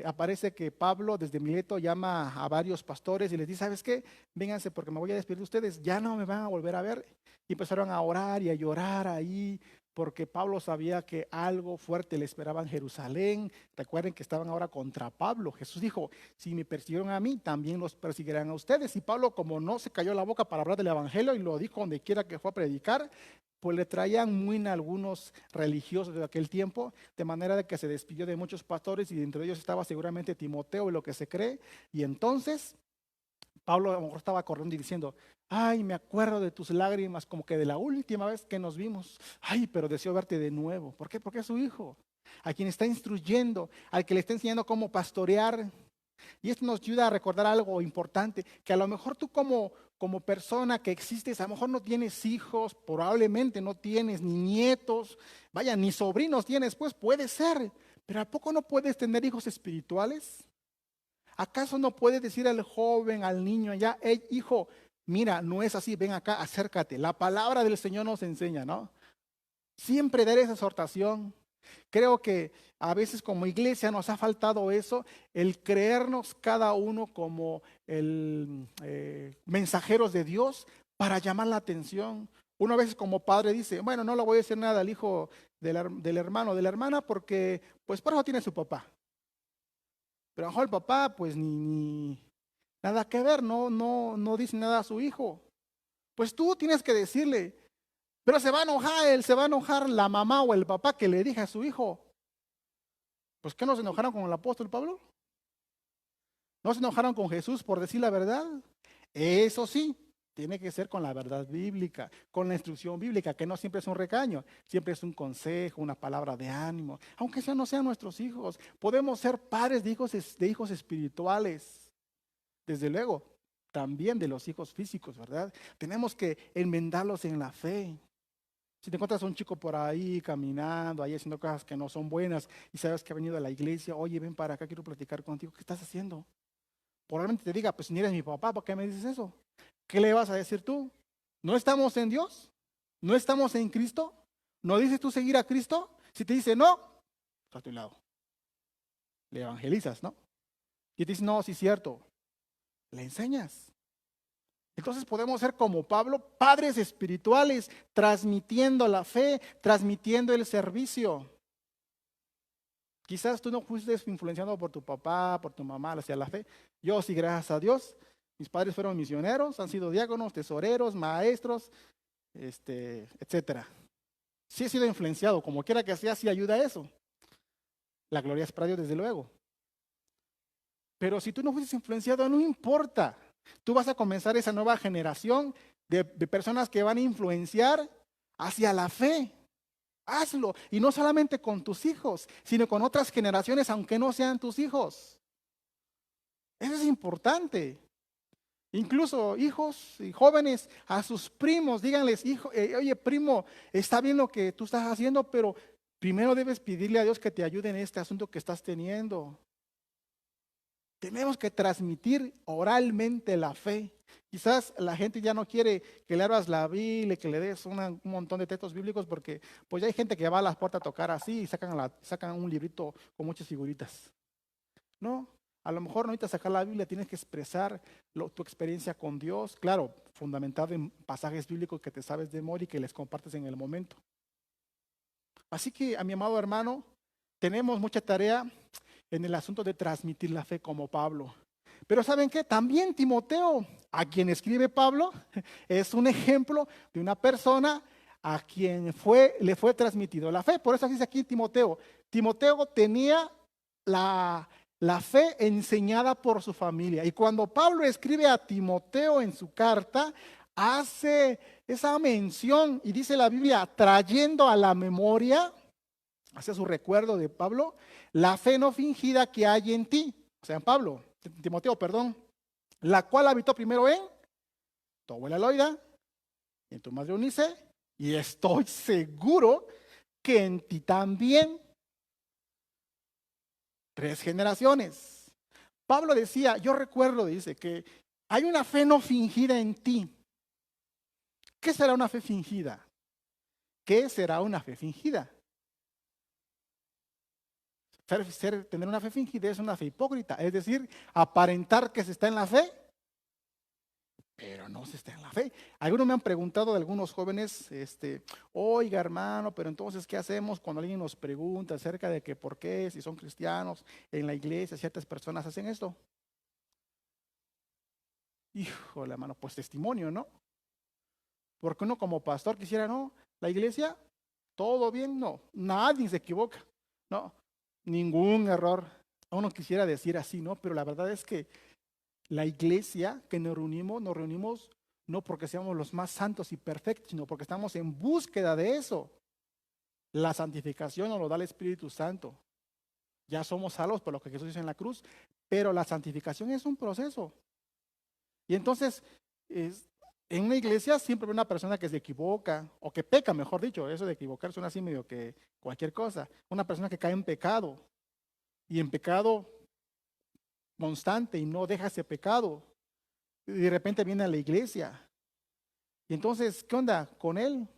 aparece que Pablo desde Mileto llama a varios pastores y les dice, ¿sabes qué? Vénganse porque me voy a despedir de ustedes, ya no me van a volver a ver. Y empezaron a orar y a llorar ahí, porque Pablo sabía que algo fuerte le esperaba en Jerusalén. Recuerden que estaban ahora contra Pablo. Jesús dijo, si me persiguieron a mí, también los perseguirán a ustedes. Y Pablo, como no se cayó la boca para hablar del evangelio y lo dijo donde quiera que fue a predicar, pues le traían muy en algunos religiosos de aquel tiempo, de manera de que se despidió de muchos pastores y entre ellos estaba seguramente Timoteo y lo que se cree. Y entonces Pablo a lo mejor estaba corriendo y diciendo, ay, me acuerdo de tus lágrimas, como que de la última vez que nos vimos. Ay, pero deseo verte de nuevo. ¿Por qué? Porque es su hijo, a quien está instruyendo, al que le está enseñando cómo pastorear. Y esto nos ayuda a recordar algo importante, que a lo mejor tú como persona que existes, a lo mejor no tienes hijos, probablemente no tienes ni nietos, vaya, ni sobrinos tienes, pues puede ser, pero ¿a poco no puedes tener hijos espirituales? ¿Acaso no puedes decir al joven, al niño allá, hey, hijo, mira, no es así, ven acá, acércate? La palabra del Señor nos enseña, ¿no? Siempre dar esa exhortación. Creo que a veces como iglesia nos ha faltado eso, el creernos cada uno como mensajeros de Dios para llamar la atención. Uno a veces como padre dice, bueno, no le voy a decir nada al hijo del hermano o de la hermana porque pues por eso tiene su papá. Pero a lo mejor el papá pues ni nada que ver, no dice nada a su hijo. Pues tú tienes que decirle, pero se va a enojar él, se va a enojar la mamá o el papá que le dije a su hijo. Pues ¿qué no se enojaron con el apóstol Pablo? ¿No se enojaron con Jesús por decir la verdad? Eso sí, tiene que ser con la verdad bíblica, con la instrucción bíblica, que no siempre es un recaño, siempre es un consejo, una palabra de ánimo. Aunque no sean nuestros hijos, podemos ser padres de hijos espirituales. Desde luego, también de los hijos físicos, ¿verdad? Tenemos que enmendarlos en la fe. Si te encuentras a un chico por ahí caminando, ahí haciendo cosas que no son buenas y sabes que ha venido a la iglesia, oye, ven para acá, quiero platicar contigo, ¿qué estás haciendo? Probablemente te diga, pues ni eres mi papá, ¿por qué me dices eso? ¿Qué le vas a decir tú? ¿No estamos en Dios? ¿No estamos en Cristo? ¿No dices tú seguir a Cristo? Si te dice no, está a tu lado. Le evangelizas, ¿no? Y te dice, no, sí es cierto. Le enseñas. Entonces podemos ser como Pablo, padres espirituales, transmitiendo la fe, transmitiendo el servicio. Quizás tú no fuiste influenciado por tu papá, por tu mamá hacia la fe. Yo sí, gracias a Dios. Mis padres fueron misioneros, han sido diáconos, tesoreros, maestros, etcétera. Sí he sido influenciado, como quiera que sea, sí ayuda a eso. La gloria es para Dios, desde luego. Pero si tú no fuiste influenciado, no importa. Tú vas a comenzar esa nueva generación de personas que van a influenciar hacia la fe. Hazlo. Y no solamente con tus hijos, sino con otras generaciones, aunque no sean tus hijos. Eso es importante. Incluso hijos y jóvenes a sus primos, díganles, hijo, oye primo, está bien lo que tú estás haciendo, pero primero debes pedirle a Dios que te ayude en este asunto que estás teniendo. Tenemos que transmitir oralmente la fe. Quizás la gente ya no quiere que le abras la Biblia, que le des un montón de textos bíblicos, porque pues ya hay gente que va a las puertas a tocar así y sacan un librito con muchas figuritas. No, a lo mejor no necesitas sacar la Biblia, tienes que expresar tu experiencia con Dios. Claro, fundamentado en pasajes bíblicos que te sabes de memoria y que les compartes en el momento. Así que, a mi amado hermano, tenemos mucha tarea en el asunto de transmitir la fe como Pablo. Pero ¿saben qué? También Timoteo, a quien escribe Pablo, es un ejemplo de una persona a quien le fue transmitido la fe. Por eso dice aquí Timoteo. Timoteo tenía la fe enseñada por su familia. Y cuando Pablo escribe a Timoteo en su carta, hace esa mención y dice la Biblia, trayendo a la memoria, hace su recuerdo de Pablo, la fe no fingida que hay en ti, o sea, en Pablo, Timoteo, perdón, la cual habitó primero en tu abuela Loida, en tu madre Eunice, y estoy seguro que en ti también. 3 generaciones. Pablo decía, yo recuerdo, dice, que hay una fe no fingida en ti. ¿Qué será una fe fingida? ¿Qué será una fe fingida? Tener una fe fingida es una fe hipócrita, es decir, aparentar que se está en la fe, pero no se está en la fe. Algunos me han preguntado de algunos jóvenes, oiga hermano, pero entonces ¿qué hacemos cuando alguien nos pregunta acerca de que por qué, si son cristianos, en la iglesia ciertas personas hacen esto? Híjole hermano, pues testimonio, ¿no? Porque uno como pastor quisiera, no, la iglesia, todo bien, no, nadie se equivoca, no, ningún error. Uno quisiera decir así, ¿no? Pero la verdad es que la iglesia que nos reunimos no porque seamos los más santos y perfectos, sino porque estamos en búsqueda de eso. La santificación nos lo da el Espíritu Santo. Ya somos salvos por lo que Jesús hizo en la cruz, pero la santificación es un proceso. Y entonces, en una iglesia siempre hay una persona que se equivoca, o que peca, mejor dicho. Eso de equivocar suena así medio que cualquier cosa. Una persona que cae en pecado, y en pecado constante y no deja ese pecado. Y de repente viene a la iglesia. Y entonces, ¿qué onda con él?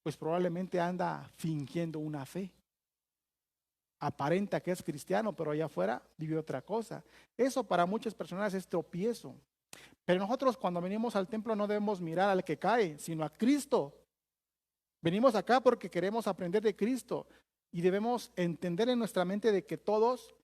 Pues probablemente anda fingiendo una fe. Aparenta que es cristiano, pero allá afuera vive otra cosa. Eso para muchas personas es tropiezo. Pero nosotros cuando venimos al templo no debemos mirar al que cae, sino a Cristo. Venimos acá porque queremos aprender de Cristo y debemos entender en nuestra mente de que todos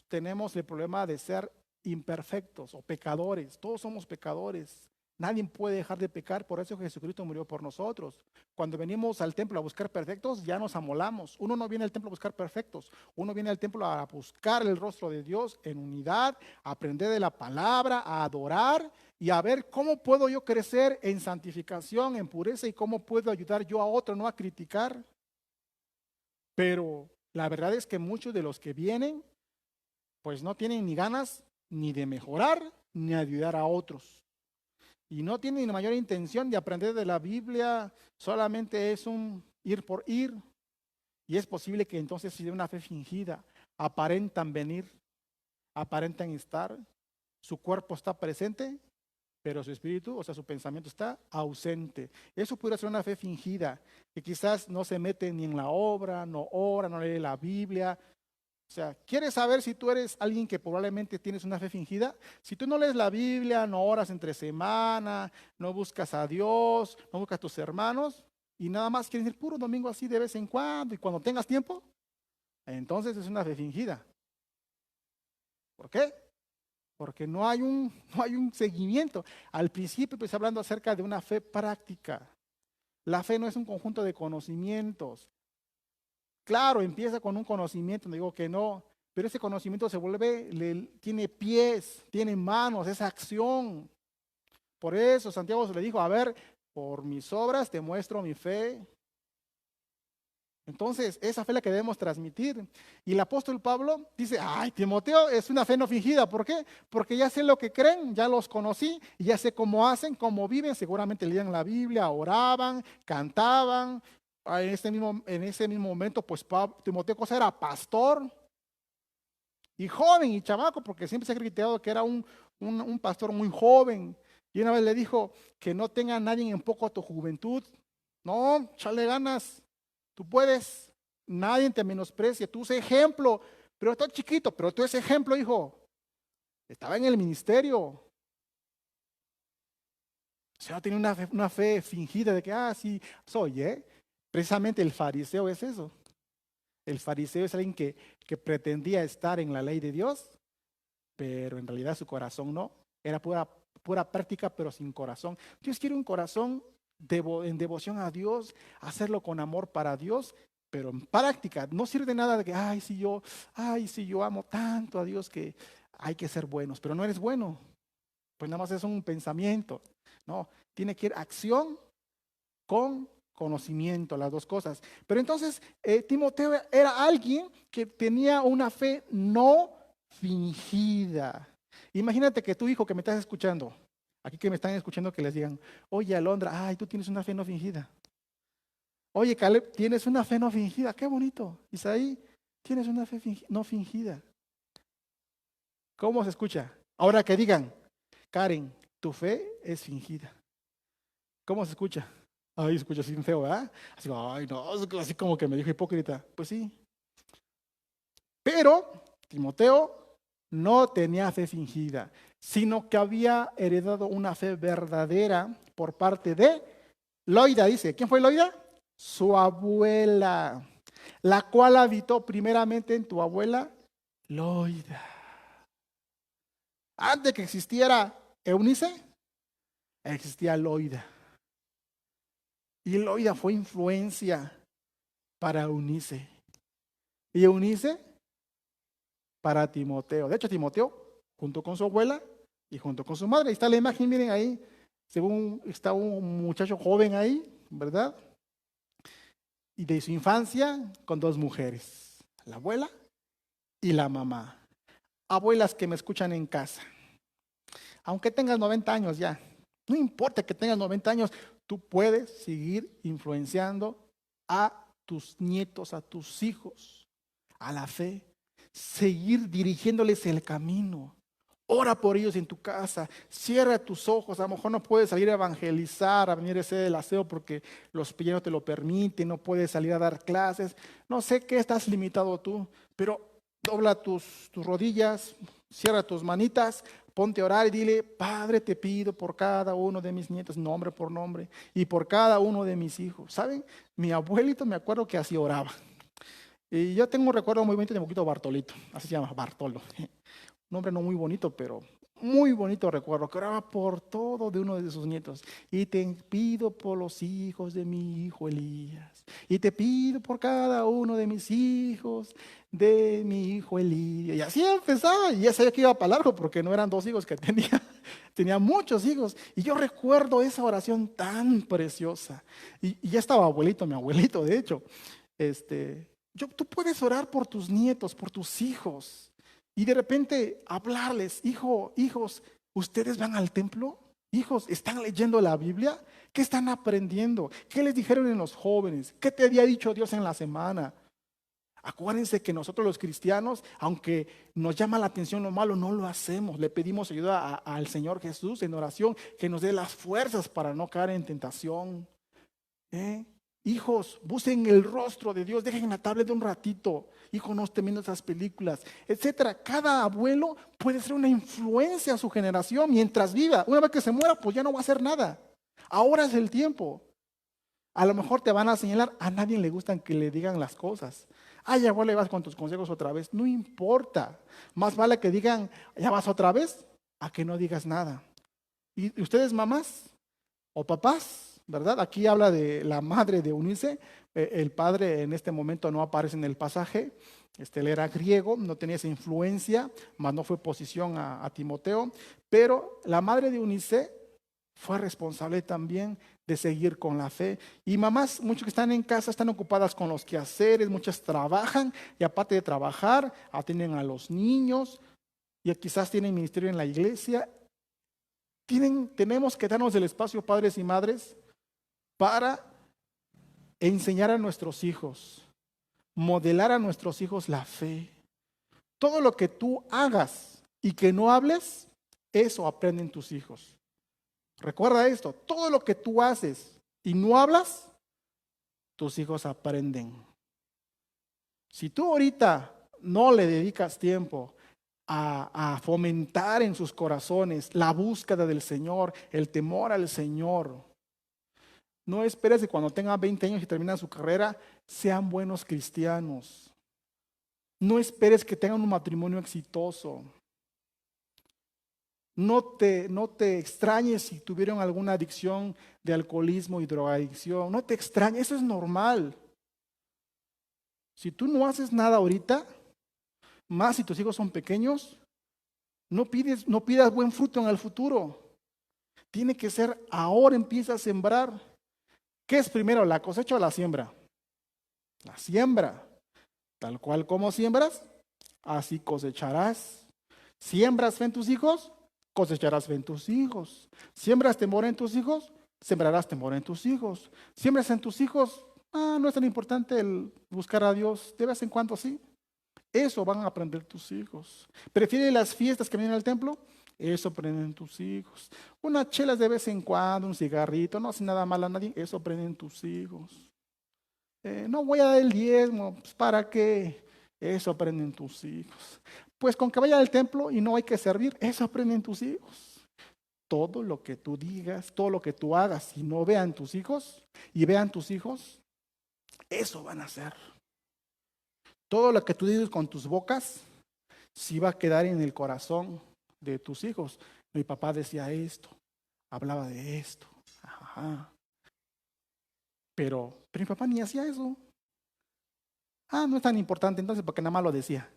tenemos el problema de ser imperfectos o pecadores. Todos somos pecadores. Nadie puede dejar de pecar, por eso Jesucristo murió por nosotros. Cuando venimos al templo a buscar perfectos, ya nos amolamos. Uno no viene al templo a buscar perfectos. Uno viene al templo a buscar el rostro de Dios en unidad, a aprender de la palabra, a adorar y a ver cómo puedo yo crecer en santificación, en pureza y cómo puedo ayudar yo a otro, no a criticar. Pero la verdad es que muchos de los que vienen, pues no tienen ni ganas ni de mejorar, ni ayudar a otros. Y no tienen ni la mayor intención de aprender de la Biblia, solamente es un ir por ir. Y es posible que entonces si de una fe fingida, aparentan venir, aparentan estar, su cuerpo está presente, pero su espíritu, o sea, su pensamiento está ausente. Eso puede ser una fe fingida, que quizás no se mete ni en la obra, no ora, no lee la Biblia. O sea, ¿quieres saber si tú eres alguien que probablemente tienes una fe fingida? Si tú no lees la Biblia, no oras entre semana, no buscas a Dios, no buscas a tus hermanos y nada más quieres ir puro domingo así de vez en cuando y cuando tengas tiempo, entonces es una fe fingida. ¿Por qué? Porque no hay un seguimiento. Al principio pues hablando acerca de una fe práctica. La fe no es un conjunto de conocimientos. Claro, empieza con un conocimiento, no digo que no, pero ese conocimiento se vuelve, tiene pies, tiene manos, es acción. Por eso Santiago se le dijo, a ver, por mis obras te muestro mi fe. Entonces, esa fe es la que debemos transmitir. Y el apóstol Pablo dice, ay, Timoteo es una fe no fingida. ¿Por qué? Porque ya sé lo que creen, ya los conocí, y ya sé cómo hacen, cómo viven. Seguramente leían la Biblia, oraban, cantaban. En ese mismo momento, pues Timoteo era pastor y joven y chamaco, porque siempre se ha criticado que era un pastor muy joven. Y una vez le dijo que no tenga nadie en poco a tu juventud. No, chale ganas, tú puedes, nadie te menosprecia, tú sé ejemplo, pero estás chiquito, pero tú ese ejemplo, hijo. Estaba en el ministerio. sea, tenía una fe fingida de que, sí, soy, ¿eh? Precisamente el fariseo es eso. El fariseo es alguien que pretendía estar en la ley de Dios, pero en realidad su corazón no. Era pura práctica, pero sin corazón. Dios quiere un corazón en devoción a Dios, hacerlo con amor para Dios, pero en práctica. No sirve de nada de que, si yo amo tanto a Dios que hay que ser buenos, pero no eres bueno. Pues nada más es un pensamiento. No, tiene que ir acción con conocimiento, las dos cosas. Pero entonces Timoteo era alguien que tenía una fe no fingida. Imagínate que tu hijo que me estás escuchando, aquí que me están escuchando, que les digan, oye Alondra, tú tienes una fe no fingida. Oye Caleb, tienes una fe no fingida, qué bonito. Isaí, tienes una fe no fingida. ¿Cómo se escucha? Ahora que digan, Karen, tu fe es fingida. ¿Cómo se escucha? Se escucha así feo, ¿verdad? Así, no, así como que me dijo hipócrita. Pues sí. Pero Timoteo no tenía fe fingida, sino que había heredado una fe verdadera por parte de Loida, dice. ¿Quién fue Loida? Su abuela, la cual habitó primeramente en tu abuela Loida. Antes que existiera Eunice, existía Loida. Y Loida fue influencia para Eunice. Y Eunice para Timoteo. De hecho, Timoteo, junto con su abuela y junto con su madre. Ahí está la imagen, miren ahí. Según está un muchacho joven ahí, ¿verdad? Y de su infancia con dos mujeres, la abuela y la mamá. Abuelas que me escuchan en casa. Aunque tengas 90 años ya, no importa que tengas 90 años, tú puedes seguir influenciando a tus nietos, a tus hijos, a la fe. Seguir dirigiéndoles el camino. Ora por ellos en tu casa. Cierra tus ojos. A lo mejor no puedes salir a evangelizar, a venir a hacer el aseo porque los pies no te lo permiten. No puedes salir a dar clases. No sé qué estás limitado tú, pero dobla tus rodillas, cierra tus manitas, ponte a orar y dile, Padre, te pido por cada uno de mis nietos, nombre por nombre, y por cada uno de mis hijos. ¿Saben? Mi abuelito me acuerdo que así oraba. Y yo tengo un recuerdo muy bonito de mi abuelito Bartolito, así se llama, Bartolo. Un nombre no muy bonito, pero muy bonito recuerdo, que oraba por todo de uno de sus nietos. Y te pido por los hijos de mi hijo Elías. Y te pido por cada uno de mis hijos de mi hijo Elías. Y así empezaba, y ya sabía que iba para largo, porque no eran 2 hijos que tenía muchos hijos. Y yo recuerdo esa oración tan preciosa. Y ya estaba mi abuelito, de hecho. Tú puedes orar por tus nietos, por tus hijos, y de repente hablarles, hijos, ¿ustedes van al templo? Hijos, ¿están leyendo la Biblia? ¿Qué están aprendiendo? ¿Qué les dijeron en los jóvenes? ¿Qué te había dicho Dios en la semana? Acuérdense que nosotros los cristianos, aunque nos llama la atención lo malo, no lo hacemos. Le pedimos ayuda al Señor Jesús en oración, que nos dé las fuerzas para no caer en tentación. Hijos, busquen el rostro de Dios, dejen la tablet de un ratito. Hijos, no estén viendo esas películas, etcétera. Cada abuelo puede ser una influencia a su generación mientras viva. Una vez que se muera, pues ya no va a hacer nada. Ahora es el tiempo. A lo mejor te van a señalar, a nadie le gustan que le digan las cosas. Ya abuela, vas con tus consejos otra vez. No importa. Más vale que digan, ya vas otra vez, a que no digas nada. ¿Y ustedes, mamás o papás? ¿Verdad? Aquí habla de la madre de Eunice. El padre en este momento no aparece en el pasaje. Él era griego, no tenía esa influencia, mas no fue posición a Timoteo. Pero la madre de Eunice fue responsable también de seguir con la fe. Y mamás, muchos que están en casa, están ocupadas con los quehaceres, muchas trabajan y aparte de trabajar, atienden a los niños y quizás tienen ministerio en la iglesia. Tenemos que darnos el espacio, padres y madres, para enseñar a nuestros hijos, modelar a nuestros hijos la fe. Todo lo que tú hagas y que no hables, eso aprenden tus hijos. Recuerda esto, todo lo que tú haces y no hablas, tus hijos aprenden. Si tú ahorita no le dedicas tiempo a fomentar en sus corazones la búsqueda del Señor, el temor al Señor. No esperes que cuando tengan 20 años y terminan su carrera, sean buenos cristianos. No esperes que tengan un matrimonio exitoso. No te extrañes si tuvieron alguna adicción de alcoholismo y drogadicción. No te extrañes, eso es normal. Si tú no haces nada ahorita, más si tus hijos son pequeños, no pidas buen fruto en el futuro. Tiene que ser ahora, empieza a sembrar. ¿Qué es primero, la cosecha o la siembra? La siembra. Tal cual como siembras, así cosecharás. ¿Siembras fe en tus hijos? Cosecharás fe en tus hijos. ¿Siembras temor en tus hijos? Sembrarás temor en tus hijos. ¿Siembras en tus hijos? No es tan importante el buscar a Dios. De vez en cuando sí. Eso van a aprender tus hijos. ¿Prefieres las fiestas que vienen al templo? Eso aprenden tus hijos. Unas chelas de vez en cuando, un cigarrito, no hace nada mal a nadie. Eso aprenden tus hijos. No voy a dar el diezmo, pues ¿para qué? Eso aprenden tus hijos. Pues con que vaya al templo y no hay que servir, eso aprenden tus hijos. Todo lo que tú digas, todo lo que tú hagas y no vean tus hijos y vean tus hijos, eso van a hacer. Todo lo que tú dices con tus bocas, sí va a quedar en el corazón de tus hijos. Mi papá decía esto, hablaba de esto. Ajá. Pero mi papá ni hacía eso. No es tan importante entonces porque nada más lo decía.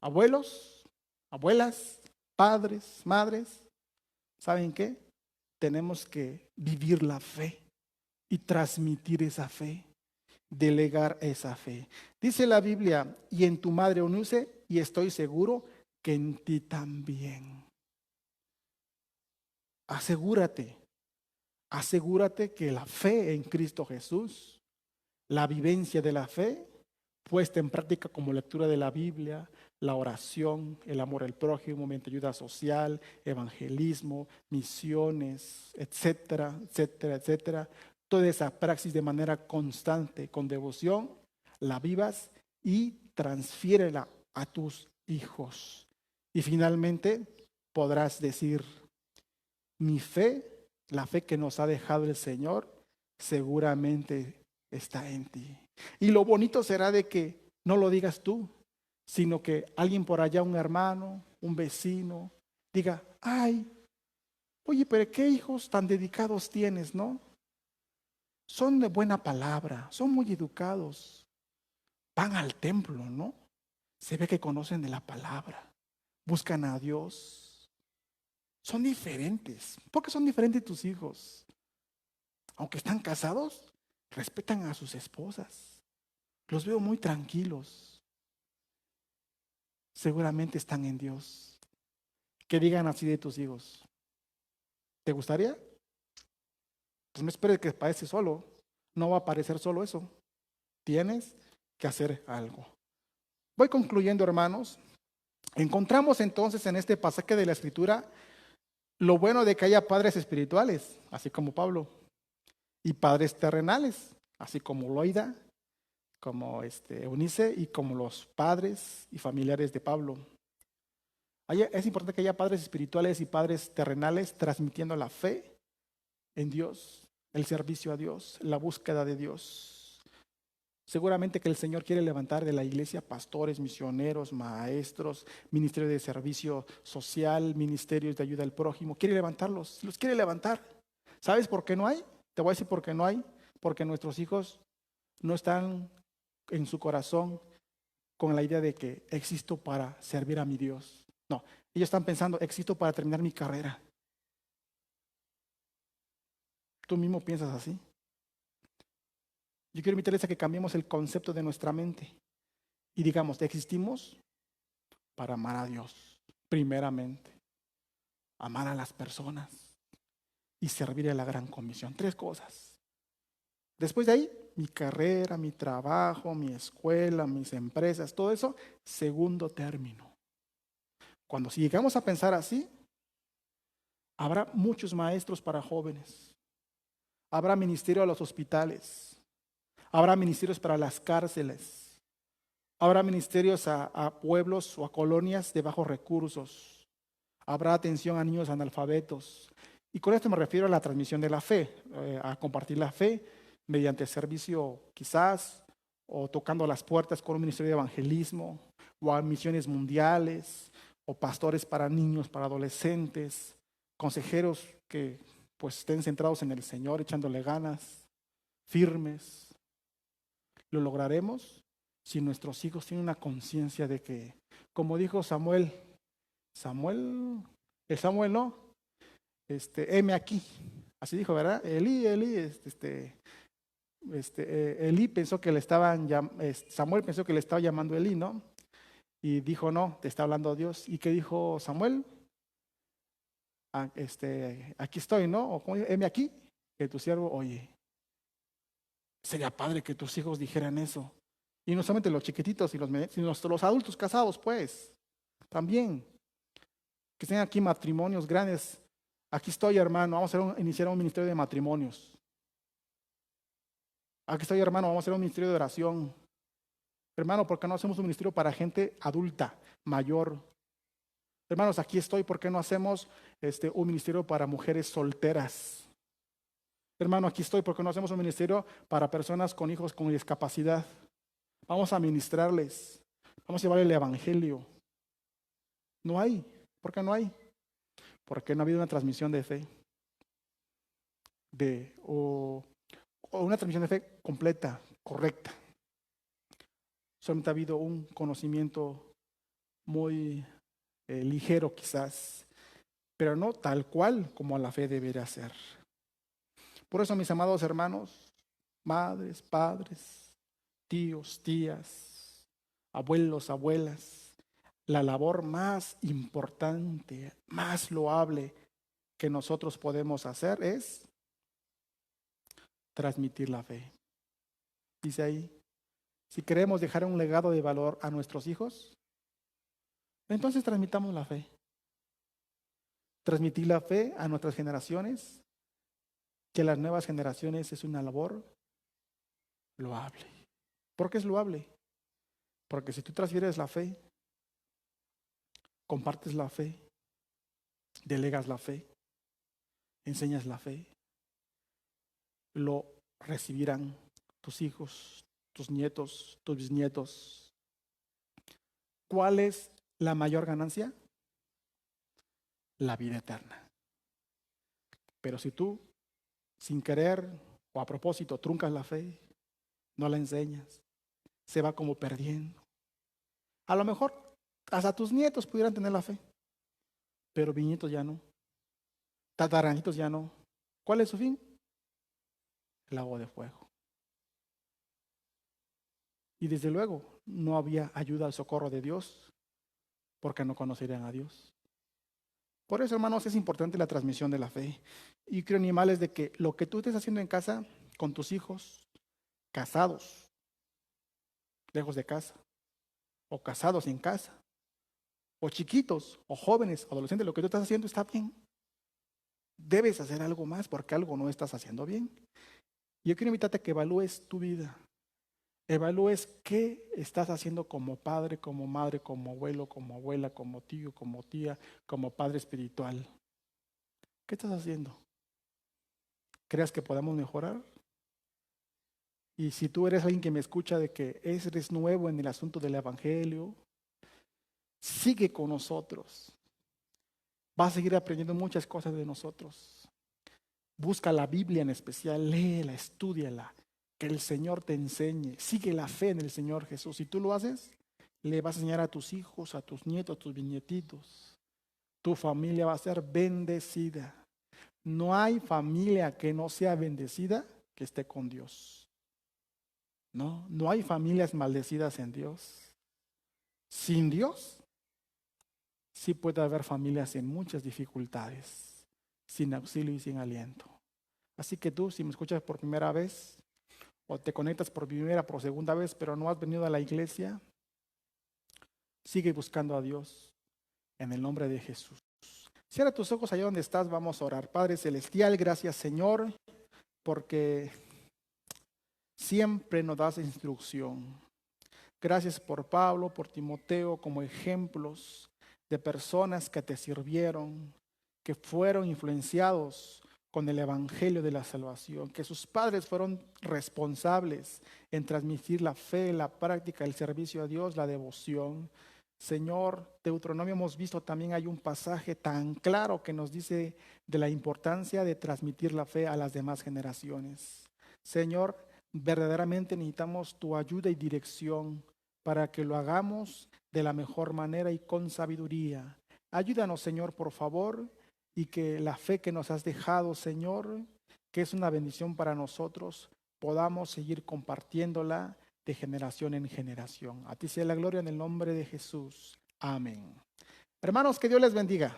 Abuelos, abuelas, padres, madres, ¿saben qué? Tenemos que vivir la fe y transmitir esa fe, delegar esa fe. Dice la Biblia, y en tu madre Eunice, y estoy seguro que en ti también. Asegúrate que la fe en Cristo Jesús, la vivencia de la fe, puesta en práctica como lectura de la Biblia, la oración, el amor al prójimo, mediante ayuda social, evangelismo, misiones, etcétera, etcétera, etcétera. Toda esa praxis de manera constante, con devoción, la vivas y transfiérela a tus hijos. Y finalmente podrás decir, mi fe, la fe que nos ha dejado el Señor, seguramente está en ti. Y lo bonito será de que no lo digas tú, sino que alguien por allá, un hermano, un vecino, diga, ay, oye, pero qué hijos tan dedicados tienes, ¿no? Son de buena palabra, son muy educados, van al templo, ¿no? Se ve que conocen de la palabra, buscan a Dios. Son diferentes. ¿Por qué son diferentes tus hijos? Aunque están casados, respetan a sus esposas. Los veo muy tranquilos. Seguramente están en Dios. Que digan así de tus hijos. ¿Te gustaría? Pues no esperes que parezca solo. No va a parecer solo eso. Tienes que hacer algo. Voy concluyendo, hermanos. Encontramos entonces en este pasaje de la Escritura lo bueno de que haya padres espirituales, así como Pablo, y padres terrenales, así como Loida, como Eunice y como los padres y familiares de Pablo. Es importante que haya padres espirituales y padres terrenales transmitiendo la fe en Dios, el servicio a Dios, la búsqueda de Dios. Seguramente que el Señor quiere levantar de la iglesia pastores, misioneros, maestros, ministerios de servicio social, ministerios de ayuda al prójimo. Quiere levantarlos, los quiere levantar. ¿Sabes por qué no hay? Te voy a decir por qué no hay. Porque nuestros hijos no están en su corazón con la idea de que existo para servir a mi Dios. No, ellos están pensando, existo para terminar mi carrera. ¿Tú mismo piensas así? Yo quiero invitarles a que cambiemos el concepto de nuestra mente y digamos, existimos para amar a Dios, primeramente, amar a las personas y servir a la gran comisión. 3 cosas. Después de ahí, mi carrera, mi trabajo, mi escuela, mis empresas, todo eso, segundo término. Cuando si llegamos a pensar así, habrá muchos maestros para jóvenes, habrá ministerio a los hospitales, habrá ministerios para las cárceles, Habrá ministerios a pueblos o a colonias de bajos recursos. Habrá atención a niños analfabetos. Y con esto me refiero a la transmisión de la fe, a compartir la fe mediante servicio quizás, o tocando las puertas con un ministerio de evangelismo, o a misiones mundiales, o pastores para niños, para adolescentes, consejeros que pues estén centrados en el Señor, echándole ganas, firmes. Lo lograremos si nuestros hijos tienen una conciencia de que, como dijo Samuel no, heme aquí, así dijo, ¿verdad? Elí pensó que le estaban, Samuel pensó que le estaba llamando Elí, ¿no? Y dijo, no, te está hablando Dios. ¿Y qué dijo Samuel? Aquí estoy, ¿no? O heme aquí, que tu siervo oye. Sería padre que tus hijos dijeran eso. Y no solamente los chiquititos, sino los adultos casados, pues, también. Que estén aquí matrimonios grandes. Aquí estoy, hermano, vamos a iniciar un ministerio de matrimonios. Aquí estoy, hermano, vamos a hacer un ministerio de oración. Hermano, ¿por qué no hacemos un ministerio para gente adulta, mayor? Hermanos, aquí estoy, ¿por qué no hacemos un ministerio para mujeres solteras? Hermano, aquí estoy, ¿por qué no hacemos un ministerio para personas con hijos con discapacidad? Vamos a ministrarles, vamos a llevar el evangelio. No hay, ¿por qué no hay? Porque no ha habido una transmisión de fe, o una transmisión de fe completa, correcta. Solamente ha habido un conocimiento muy ligero quizás, pero no tal cual como la fe debería ser. Por eso, mis amados hermanos, madres, padres, tíos, tías, abuelos, abuelas, la labor más importante, más loable que nosotros podemos hacer es transmitir la fe. Dice ahí, si queremos dejar un legado de valor a nuestros hijos, entonces transmitamos la fe. Transmitir la fe a nuestras generaciones, que las nuevas generaciones es una labor loable. ¿Por qué es loable? Porque si tú transfieres la fe, compartes la fe, delegas la fe, enseñas la fe, lo recibirán tus hijos, tus nietos, tus bisnietos. ¿Cuál es la mayor ganancia? La vida eterna. Pero si tú, sin querer o a propósito, truncas la fe, no la enseñas, se va como perdiendo. A lo mejor hasta tus nietos pudieran tener la fe, pero bisnietos ya no, tataranitos ya no. ¿Cuál es su fin? El lago de fuego. Y desde luego no había ayuda al socorro de Dios, porque no conocerían a Dios. Por eso, hermanos, es importante la transmisión de la fe. Y creo, animales, de que lo que tú estés haciendo en casa con tus hijos, casados, lejos de casa, o casados en casa, o chiquitos, o jóvenes, adolescentes, lo que tú estás haciendo está bien. Debes hacer algo más porque algo no estás haciendo bien. Yo quiero invitarte a que evalúes tu vida. Evalúes qué estás haciendo como padre, como madre, como abuelo, como abuela, como tío, como tía, como padre espiritual. ¿Qué estás haciendo? ¿Crees que podamos mejorar? Y si tú eres alguien que me escucha de que eres nuevo en el asunto del evangelio, sigue con nosotros. Vas a seguir aprendiendo muchas cosas de nosotros. Busca la Biblia en especial, léela, estúdiala. Que el Señor te enseñe. Sigue la fe en el Señor Jesús. Si tú lo haces, le vas a enseñar a tus hijos, a tus nietos, a tus bisnietitos. Tu familia va a ser bendecida. No hay familia que no sea bendecida que esté con Dios. No hay familias maldecidas en Dios. Sin Dios, sí puede haber familias en muchas dificultades, sin auxilio y sin aliento. Así que tú, si me escuchas por primera vez, o te conectas por primera, por segunda vez, pero no has venido a la iglesia, sigue buscando a Dios en el nombre de Jesús. Cierra tus ojos allá donde estás, vamos a orar. Padre Celestial, gracias Señor, porque siempre nos das instrucción. Gracias por Pablo, por Timoteo, como ejemplos de personas que te sirvieron, que fueron influenciados con el Evangelio de la salvación, que sus padres fueron responsables en transmitir la fe, la práctica, el servicio a Dios, la devoción. Señor, Deuteronomio hemos visto también hay un pasaje tan claro que nos dice de la importancia de transmitir la fe a las demás generaciones. Señor, verdaderamente necesitamos tu ayuda y dirección para que lo hagamos de la mejor manera y con sabiduría. Ayúdanos, Señor, por favor, y que la fe que nos has dejado, Señor, que es una bendición para nosotros, podamos seguir compartiéndola de generación en generación. A ti sea la gloria en el nombre de Jesús. Amén. Hermanos, que Dios les bendiga.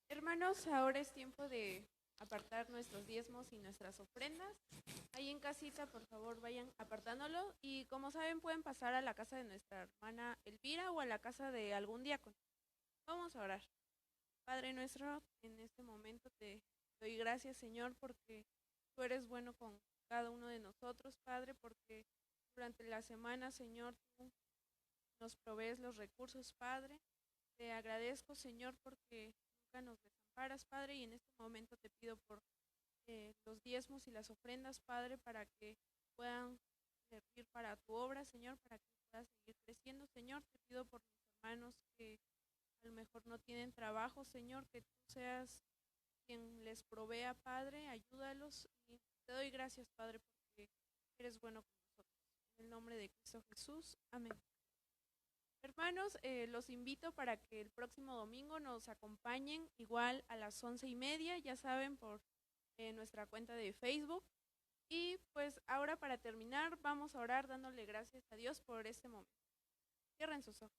Hermanos, ahora es tiempo de apartar nuestros diezmos y nuestras ofrendas. Ahí en casita, por favor, vayan apartándolo. Y como saben, pueden pasar a la casa de nuestra hermana Elvira o a la casa de algún diácono. Vamos a orar. Padre nuestro, en este momento te doy gracias, Señor, porque tú eres bueno con cada uno de nosotros, Padre, porque durante la semana, Señor, tú nos provees los recursos, Padre. Te agradezco, Señor, porque nunca nos desamparas, Padre, y en este momento te pido por los diezmos y las ofrendas, Padre, para que puedan servir para tu obra, Señor, para que puedas seguir creciendo, Señor. Te pido por mis hermanos que a lo mejor no tienen trabajo, Señor, que tú seas quien les provea, Padre, ayúdalos, y te doy gracias, Padre, porque eres bueno con nosotros. En el nombre de Cristo Jesús, amén. Hermanos, los invito para que el próximo domingo nos acompañen igual a las 11:30, ya saben, por nuestra cuenta de Facebook. Y pues ahora, para terminar, vamos a orar dándole gracias a Dios por este momento. Cierren sus ojos.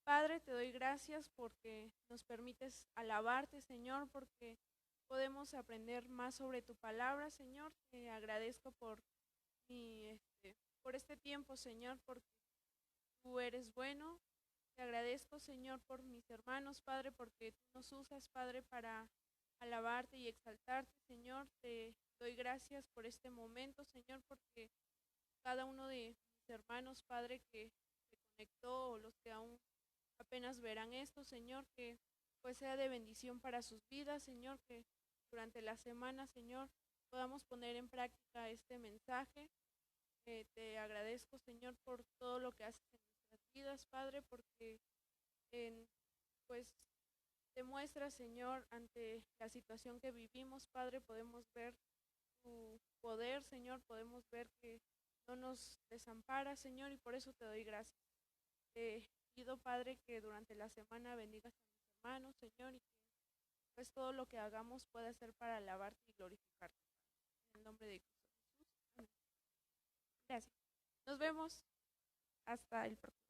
Padre, te doy gracias porque nos permites alabarte, Señor, porque podemos aprender más sobre tu palabra, Señor. Te agradezco por este tiempo, Señor, porque tú eres bueno. Te agradezco, Señor, por mis hermanos, Padre, porque tú nos usas, Padre, para alabarte y exaltarte, Señor. Te doy gracias por este momento, Señor, porque cada uno de mis hermanos, Padre, que se conectó o los que aún apenas verán esto, Señor, que pues sea de bendición para sus vidas, Señor, que durante la semana, Señor, podamos poner en práctica este mensaje. Te agradezco, Señor, por todo lo que haces en nuestras vidas, Padre, porque pues te muestras, Señor, ante la situación que vivimos, Padre, podemos ver tu poder, Señor, podemos ver que no nos desamparas, Señor, y por eso te doy gracias. Te pido, Padre, que durante la semana bendigas a mis hermanos, Señor, y que pues todo lo que hagamos pueda ser para alabarte y glorificarte. En el nombre de Cristo Jesús. Amén. Gracias. Nos vemos hasta el próximo.